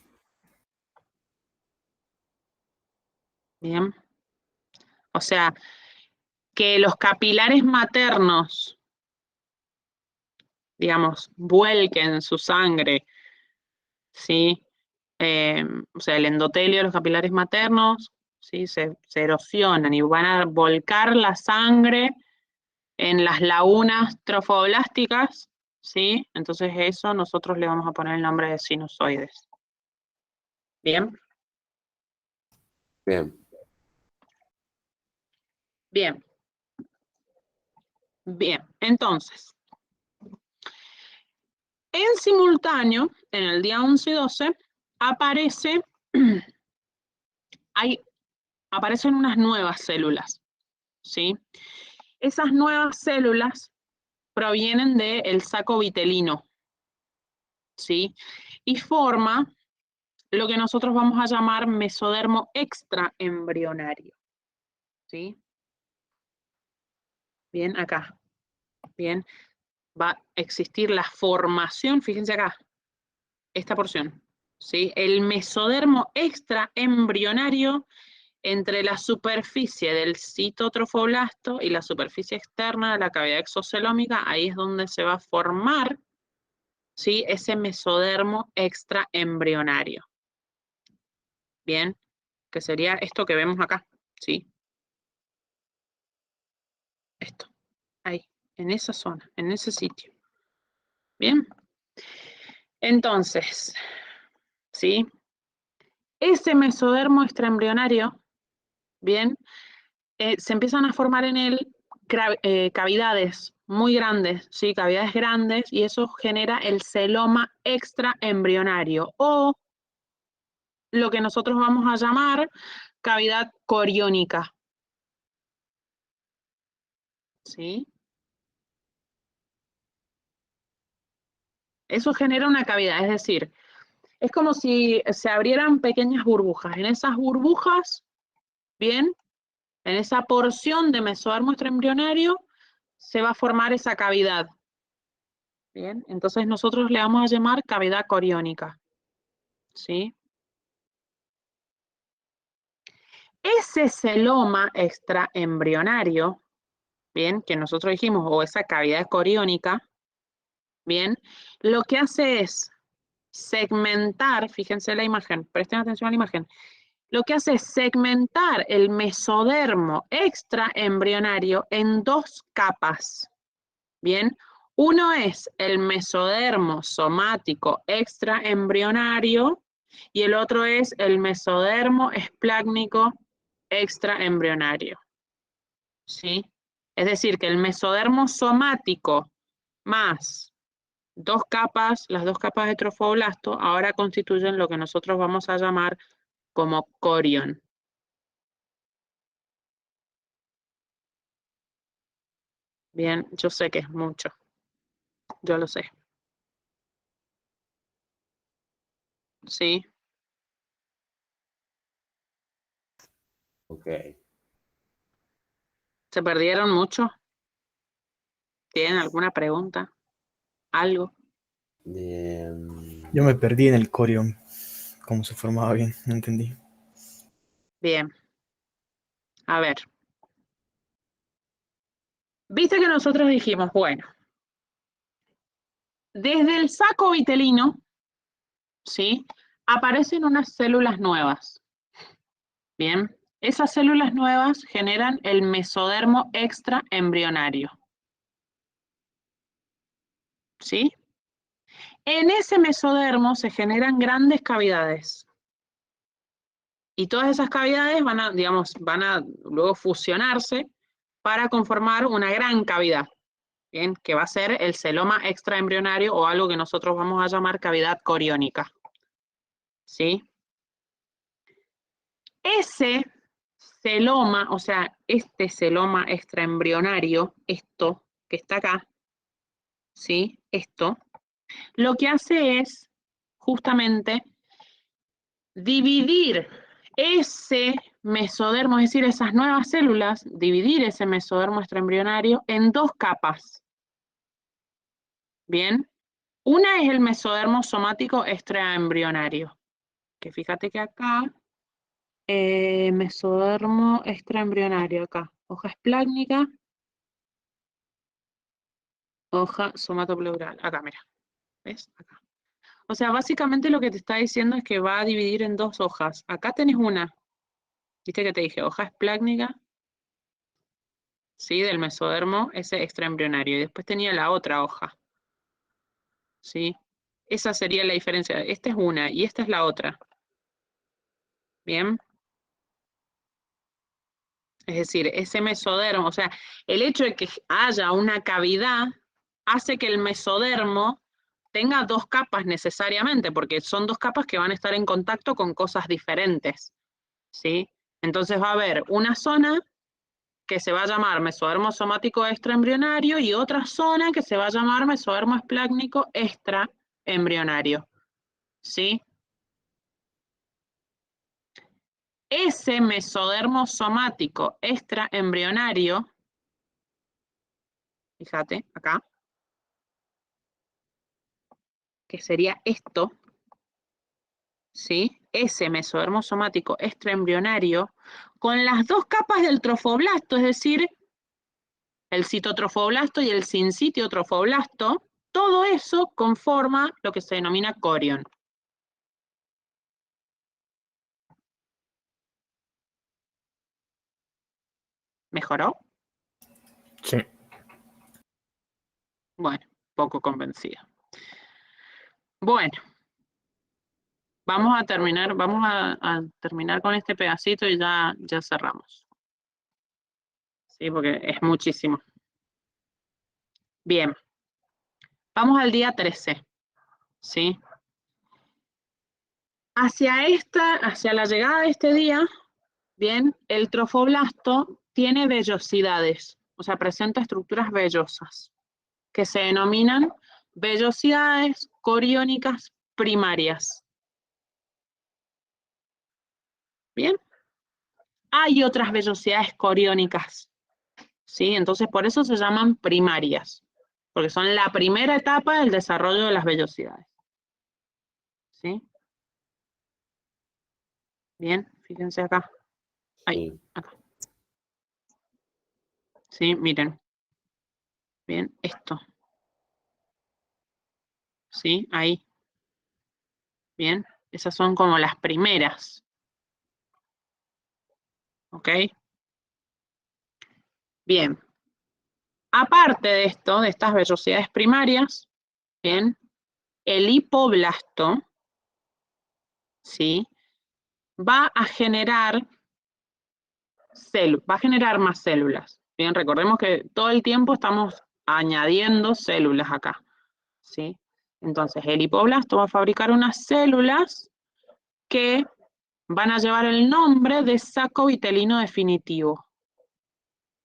Bien. O sea, que los capilares maternos, digamos, vuelquen su sangre, ¿sí? O sea, el endotelio de los capilares maternos, ¿sí? Se erosionan y van a volcar la sangre en las lagunas trofoblásticas, ¿sí? Entonces eso nosotros le vamos a poner el nombre de sinusoides. ¿Bien? Bien. Bien. Bien, entonces, en simultáneo, en el día 11 y 12, aparecen unas nuevas células, ¿sí? Esas nuevas células provienen del saco vitelino, ¿sí? Y forma lo que nosotros vamos a llamar mesodermo extraembrionario, ¿sí? Bien, acá, bien, va a existir la formación, fíjense acá, esta porción, ¿sí? El mesodermo extraembrionario entre la superficie del citotrofoblasto y la superficie externa de la cavidad exocelómica, ahí es donde se va a formar, ¿sí? Ese mesodermo extraembrionario. Bien, que sería esto que vemos acá, ¿sí? Esto, ahí, en esa zona, en ese sitio. Bien. Entonces, ¿sí? Ese mesodermo extraembrionario, bien, se empiezan a formar en él cavidades muy grandes, ¿sí? Cavidades grandes, y eso genera el celoma extraembrionario, o lo que nosotros vamos a llamar cavidad coriónica, ¿sí? Eso genera una cavidad, es decir, es como si se abrieran pequeñas burbujas. En esas burbujas, bien, en esa porción de mesodermo extraembrionario, se va a formar esa cavidad. Bien, entonces nosotros le vamos a llamar cavidad coriónica, ¿sí? Ese celoma extraembrionario, bien, que nosotros dijimos, o esa cavidad coriónica, bien, lo que hace es segmentar, fíjense la imagen, presten atención a la imagen, lo que hace es segmentar el mesodermo extraembrionario en dos capas, bien. Uno es el mesodermo somático extraembrionario y el otro es el mesodermo esplácnico extraembrionario, ¿sí? Es decir, que el mesodermo somático más dos capas, las dos capas de trofoblasto, ahora constituyen lo que nosotros vamos a llamar como corión. Bien, yo sé que es mucho, yo lo sé. ¿Sí? Ok. ¿Se perdieron mucho? ¿Tienen alguna pregunta? ¿Algo? Yo me perdí en el corión, cómo se formaba bien, no entendí. Bien. A ver. Viste que nosotros dijimos, bueno, desde el saco vitelino, ¿sí? Aparecen unas células nuevas. Bien. Esas células nuevas generan el mesodermo extraembrionario. ¿Sí? En ese mesodermo se generan grandes cavidades. Y todas esas cavidades van a, digamos, van a luego fusionarse para conformar una gran cavidad, ¿bien? Que va a ser el celoma extraembrionario o algo que nosotros vamos a llamar cavidad coriónica, ¿sí? Ese celoma, o sea, este celoma extraembrionario, esto que está acá, ¿sí? Esto, lo que hace es justamente dividir ese mesodermo, es decir, esas nuevas células, dividir ese mesodermo extraembrionario en dos capas. Bien, una es el mesodermo somático extraembrionario, que fíjate que acá, mesodermo extraembrionario, acá, hoja esplácnica, hoja somatopleural, acá, mira, ¿ves? Acá. O sea, básicamente lo que te está diciendo es que va a dividir en dos hojas. Acá tenés una, viste que te dije, hoja esplácnica, ¿sí? Del mesodermo, ese extraembrionario, y después tenía la otra hoja, ¿sí? Esa sería la diferencia. Esta es una y esta es la otra. ¿Bien? Es decir, ese mesodermo, o sea, el hecho de que haya una cavidad hace que el mesodermo tenga dos capas necesariamente, porque son dos capas que van a estar en contacto con cosas diferentes, ¿sí? Entonces va a haber una zona que se va a llamar mesodermo somático extraembrionario y otra zona que se va a llamar mesodermo esplácnico extraembrionario, ¿sí? Ese mesodermo somático extraembrionario, fíjate acá, que sería esto, ¿sí? Ese mesodermo somático extraembrionario, con las dos capas del trofoblasto, es decir, el citotrofoblasto y el sincitiotrofoblasto, todo eso conforma lo que se denomina corión. ¿Mejoró? Sí. Bueno, poco convencido. Bueno, vamos a terminar con este pedacito y ya cerramos. Sí, porque es muchísimo. Bien. Vamos al día 13. ¿Sí? Hacia la llegada de este día, bien, el trofoblasto tiene vellosidades, o sea, presenta estructuras vellosas, que se denominan vellosidades coriónicas primarias. Bien. Hay otras vellosidades coriónicas, ¿sí? Entonces, por eso se llaman primarias, porque son la primera etapa del desarrollo de las vellosidades. ¿Sí? Bien, fíjense acá. Ahí, Sí. acá. Sí, miren. Bien, esto. ¿Sí? Ahí. Bien, esas son como las primeras. ¿Ok? Bien. Aparte de esto, de estas vellosidades primarias, bien, el hipoblasto, ¿sí? Va a generar más células. Bien, recordemos que todo el tiempo estamos añadiendo células acá, ¿sí? Entonces, el hipoblasto va a fabricar unas células que van a llevar el nombre de saco vitelino definitivo,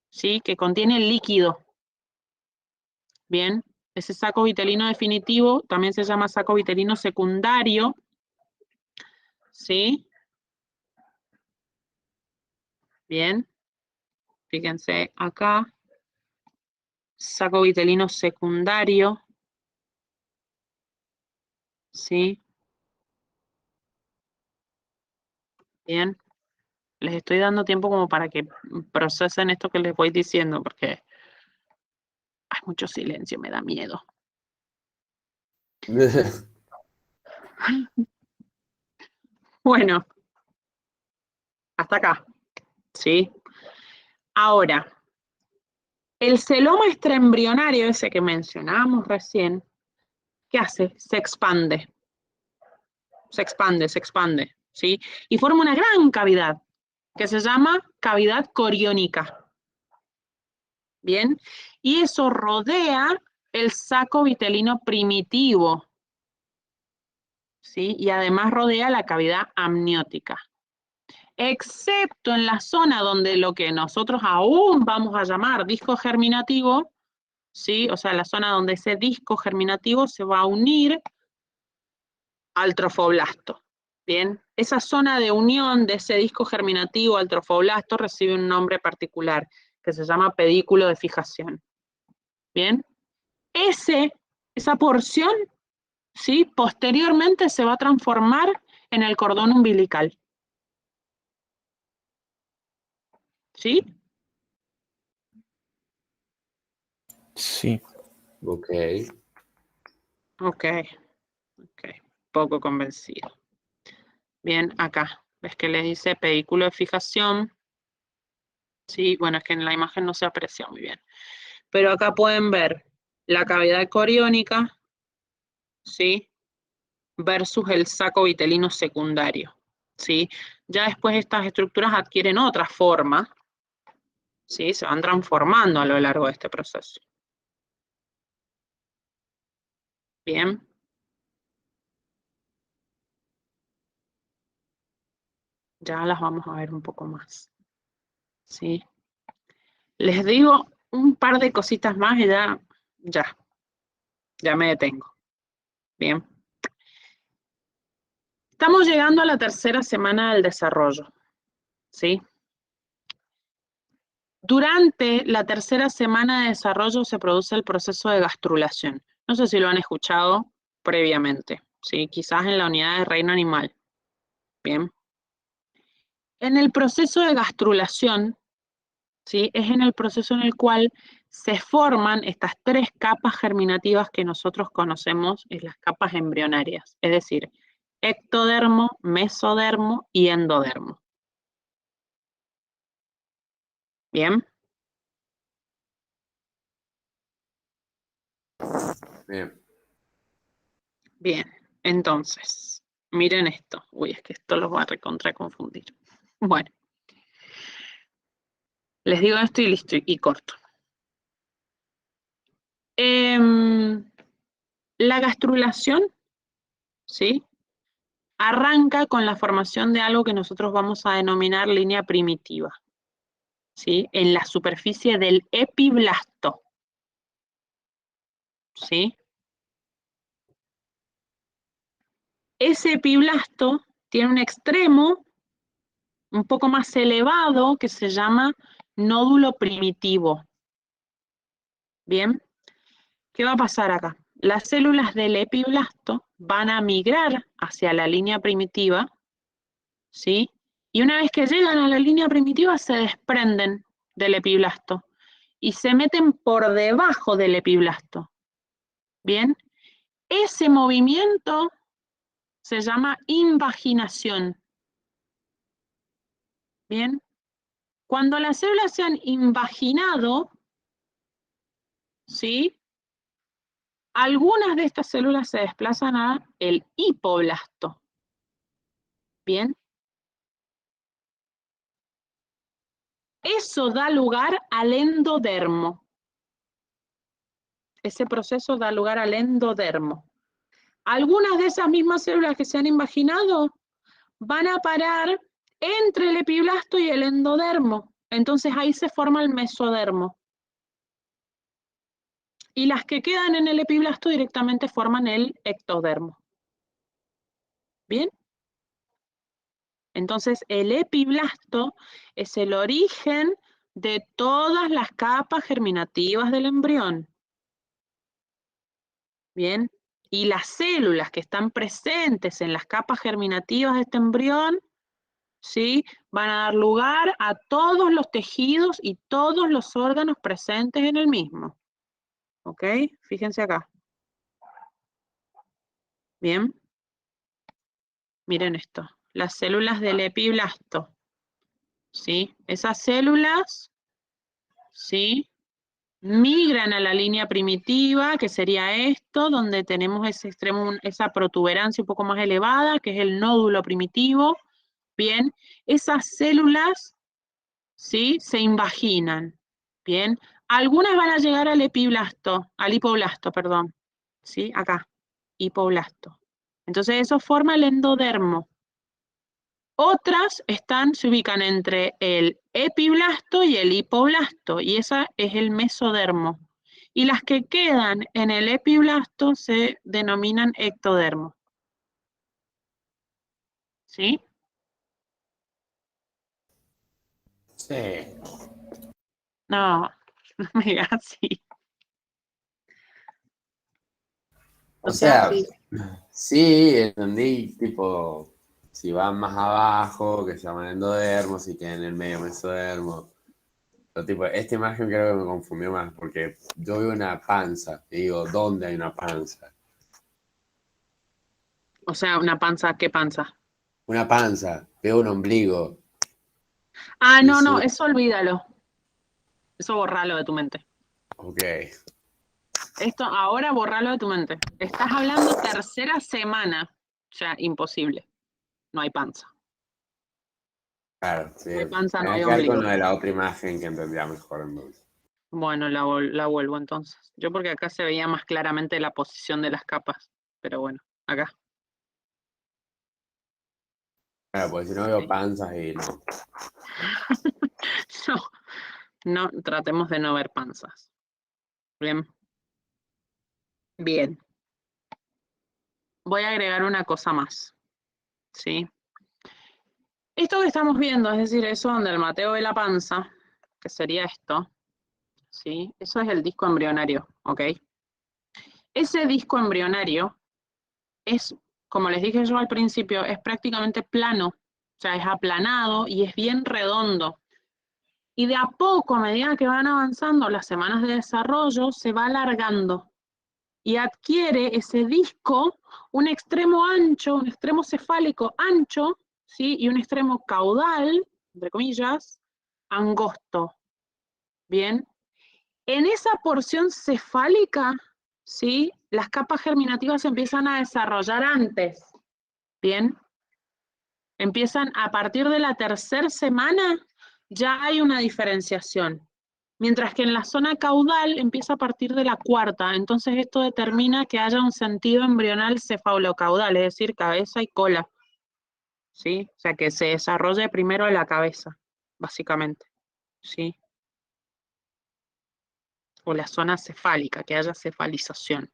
¿sí? Que contiene líquido. Bien, ese saco vitelino definitivo también se llama saco vitelino secundario, ¿sí? Bien, fíjense acá, saco vitelino secundario, ¿sí? Bien, les estoy dando tiempo como para que procesen esto que les voy diciendo, porque hay mucho silencio, me da miedo. Bueno, hasta acá, ¿sí? Ahora, el celoma extraembrionario, ese que mencionábamos recién, ¿qué hace? Se expande, ¿sí? Y forma una gran cavidad, que se llama cavidad coriónica. Bien, y eso rodea el saco vitelino primitivo, ¿sí? Y además rodea la cavidad amniótica. Excepto en la zona donde lo que nosotros aún vamos a llamar disco germinativo, ¿sí? O sea, la zona donde ese disco germinativo se va a unir al trofoblasto. Bien, esa zona de unión de ese disco germinativo al trofoblasto recibe un nombre particular que se llama pedículo de fijación. Bien, esa porción, ¿sí? Posteriormente se va a transformar en el cordón umbilical. ¿Sí? Sí. Ok. Ok, poco convencido. Bien, acá, ves que le dice pedículo de fijación. Sí, bueno, es que en la imagen no se aprecia muy bien. Pero acá pueden ver la cavidad coriónica, ¿sí? Versus el saco vitelino secundario, ¿sí? Ya después estas estructuras adquieren otra forma, ¿sí? Se van transformando a lo largo de este proceso. Bien. Ya las vamos a ver un poco más, ¿sí? Les digo un par de cositas más y ya me detengo. Bien. Estamos llegando a la tercera semana del desarrollo, ¿sí? Durante la tercera semana de desarrollo se produce el proceso de gastrulación. No sé si lo han escuchado previamente, ¿sí? Quizás en la unidad de reino animal. Bien. En el proceso de gastrulación, ¿sí? Es en el proceso en el cual se forman estas tres capas germinativas que nosotros conocemos, es las capas embrionarias, es decir, ectodermo, mesodermo y endodermo. Bien. Bien. Bien, entonces, miren esto. Uy, es que esto los va a recontra confundir. Bueno, les digo esto y listo, y corto. La gastrulación, ¿sí? Arranca con la formación de algo que nosotros vamos a denominar línea primitiva, ¿sí? En la superficie del epiblasto, ¿sí? Ese epiblasto tiene un extremo un poco más elevado que se llama nódulo primitivo. Bien, ¿qué va a pasar acá? Las células del epiblasto van a migrar hacia la línea primitiva, ¿sí? Y una vez que llegan a la línea primitiva se desprenden del epiblasto y se meten por debajo del epiblasto. Bien, ese movimiento se llama invaginación. Bien, cuando las células se han invaginado, ¿sí? Algunas de estas células se desplazan a el hipoblasto. Bien. Eso da lugar al endodermo. Ese proceso da lugar al endodermo. Algunas de esas mismas células que se han invaginado van a parar entre el epiblasto y el endodermo. Entonces ahí se forma el mesodermo. Y las que quedan en el epiblasto directamente forman el ectodermo. ¿Bien? Entonces el epiblasto es el origen de todas las capas germinativas del embrión. Bien, y las células que están presentes en las capas germinativas de este embrión, ¿sí? Van a dar lugar a todos los tejidos y todos los órganos presentes en el mismo. ¿Ok? Fíjense acá. Bien. Miren esto. Las células del epiblasto. ¿Sí? Esas células, ¿sí? Migran a la línea primitiva, que sería esto, donde tenemos ese extremo, esa protuberancia un poco más elevada, que es el nódulo primitivo. Bien, esas células, ¿sí? Se invaginan. Bien, Algunas van a llegar al hipoblasto, perdón. ¿Sí? Acá, hipoblasto. Entonces eso forma el endodermo. Otras se ubican entre el epiblasto y el hipoblasto, y esa es el mesodermo. Y las que quedan en el epiblasto se denominan ectodermo. ¿Sí? Sí. No, no me digas así. O O sea, sea, sí. sí, entendí, tipo, si van más abajo, que se llaman endodermo, si quedan en el medio mesodermo. Pero tipo, esta imagen creo que me confundió más, porque yo veo una panza, y digo, ¿dónde hay una panza? O sea, una panza, ¿qué panza? Una panza, veo un ombligo. Ah, Y no, sí, eso olvídalo. Eso borralo de tu mente. ok, Esto ahora borralo de tu mente. Estás hablando tercera semana. O sea, imposible. No hay panza. claro, sí. No hay panza, Me no voy a hay quedar con ombligo. lo de la otra imagen que entendía mejor entonces. Bueno, la vuelvo entonces. Yo porque acá se veía más claramente la posición de las capas. Pero bueno, acá. Claro, porque si no veo Sí. panzas y no. No, tratemos de no ver panzas. Bien. Bien. Voy a agregar una cosa más. ¿Sí? Esto que estamos viendo, es decir, eso donde el Mateo ve la panza, que sería esto, ¿sí? Eso es el disco embrionario, ¿ok? Ese disco embrionario es, como les dije yo al principio, es prácticamente plano, o sea, es aplanado y es bien redondo. Y de a poco, a medida que van avanzando las semanas de desarrollo, se va alargando y adquiere ese disco un extremo ancho, un extremo cefálico ancho, ¿sí? Y un extremo caudal, entre comillas, angosto. Bien. En esa porción cefálica, ¿sí? Las capas germinativas se empiezan a desarrollar antes. Bien. Empiezan a partir de la tercera semana, ya hay una diferenciación. Mientras que en la zona caudal empieza a partir de la cuarta, entonces esto determina que haya un sentido embrional cefalocaudal, es decir, cabeza y cola, ¿sí? O sea, que se desarrolle primero la cabeza, básicamente, ¿sí? O la zona cefálica, que haya cefalización,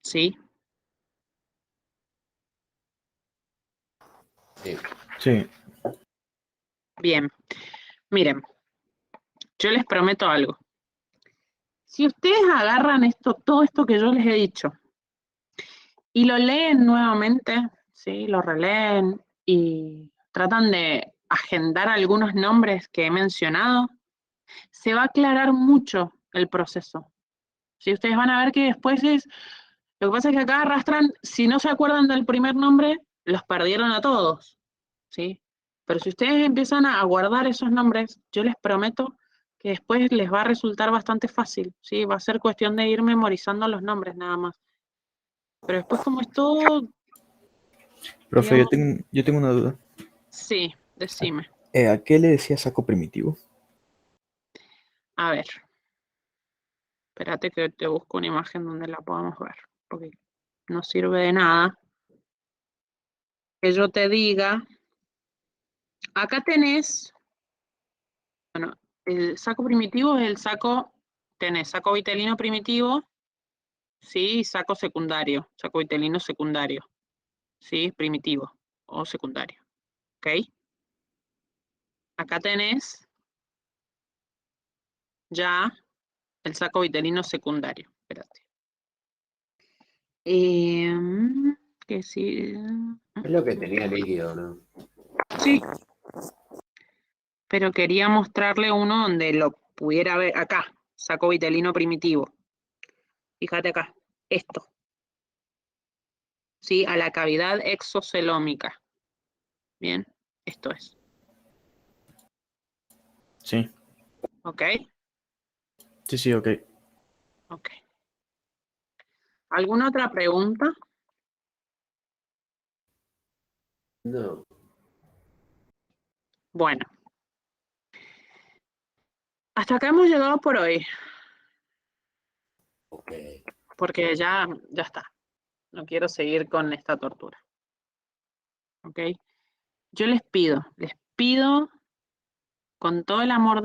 ¿sí? Sí. Sí, Bien, miren, yo les prometo algo. Si ustedes agarran todo esto que yo les he dicho, y lo leen nuevamente, ¿sí? Lo releen y tratan de agendar algunos nombres que he mencionado, se va a aclarar mucho el proceso. ¿Sí? Ustedes van a ver que después lo que pasa es que acá arrastran, si no se acuerdan del primer nombre, los perdieron a todos, ¿sí? Pero si ustedes empiezan a guardar esos nombres, yo les prometo que después les va a resultar bastante fácil, ¿sí? Va a ser cuestión de ir memorizando los nombres nada más. Pero después como es todo, profe, digamos, yo tengo una duda. sí, decime. ¿A qué le decía saco primitivo? A ver, espérate que te busco una imagen donde la podamos ver, porque no sirve de nada que yo te diga, acá tenés, bueno, el saco primitivo es el saco, tenés saco vitelino primitivo, sí, y saco secundario, saco vitelino secundario, sí, primitivo o secundario, ¿ok? Acá tenés ya el saco vitelino secundario, espérate. Que sí. Es lo que tenía líquido, ¿no? Sí, pero quería mostrarle uno donde lo pudiera ver acá, saco vitelino primitivo. Fíjate acá, esto, ¿sí? A la cavidad exocelómica. Bien, esto es, Sí, ¿ok? sí, sí, ok. Ok. ¿Alguna otra pregunta? No. Bueno, Hasta acá hemos llegado por hoy, Ok. porque ya está. No quiero seguir con esta tortura. ¿Ok? Yo les pido con todo el amor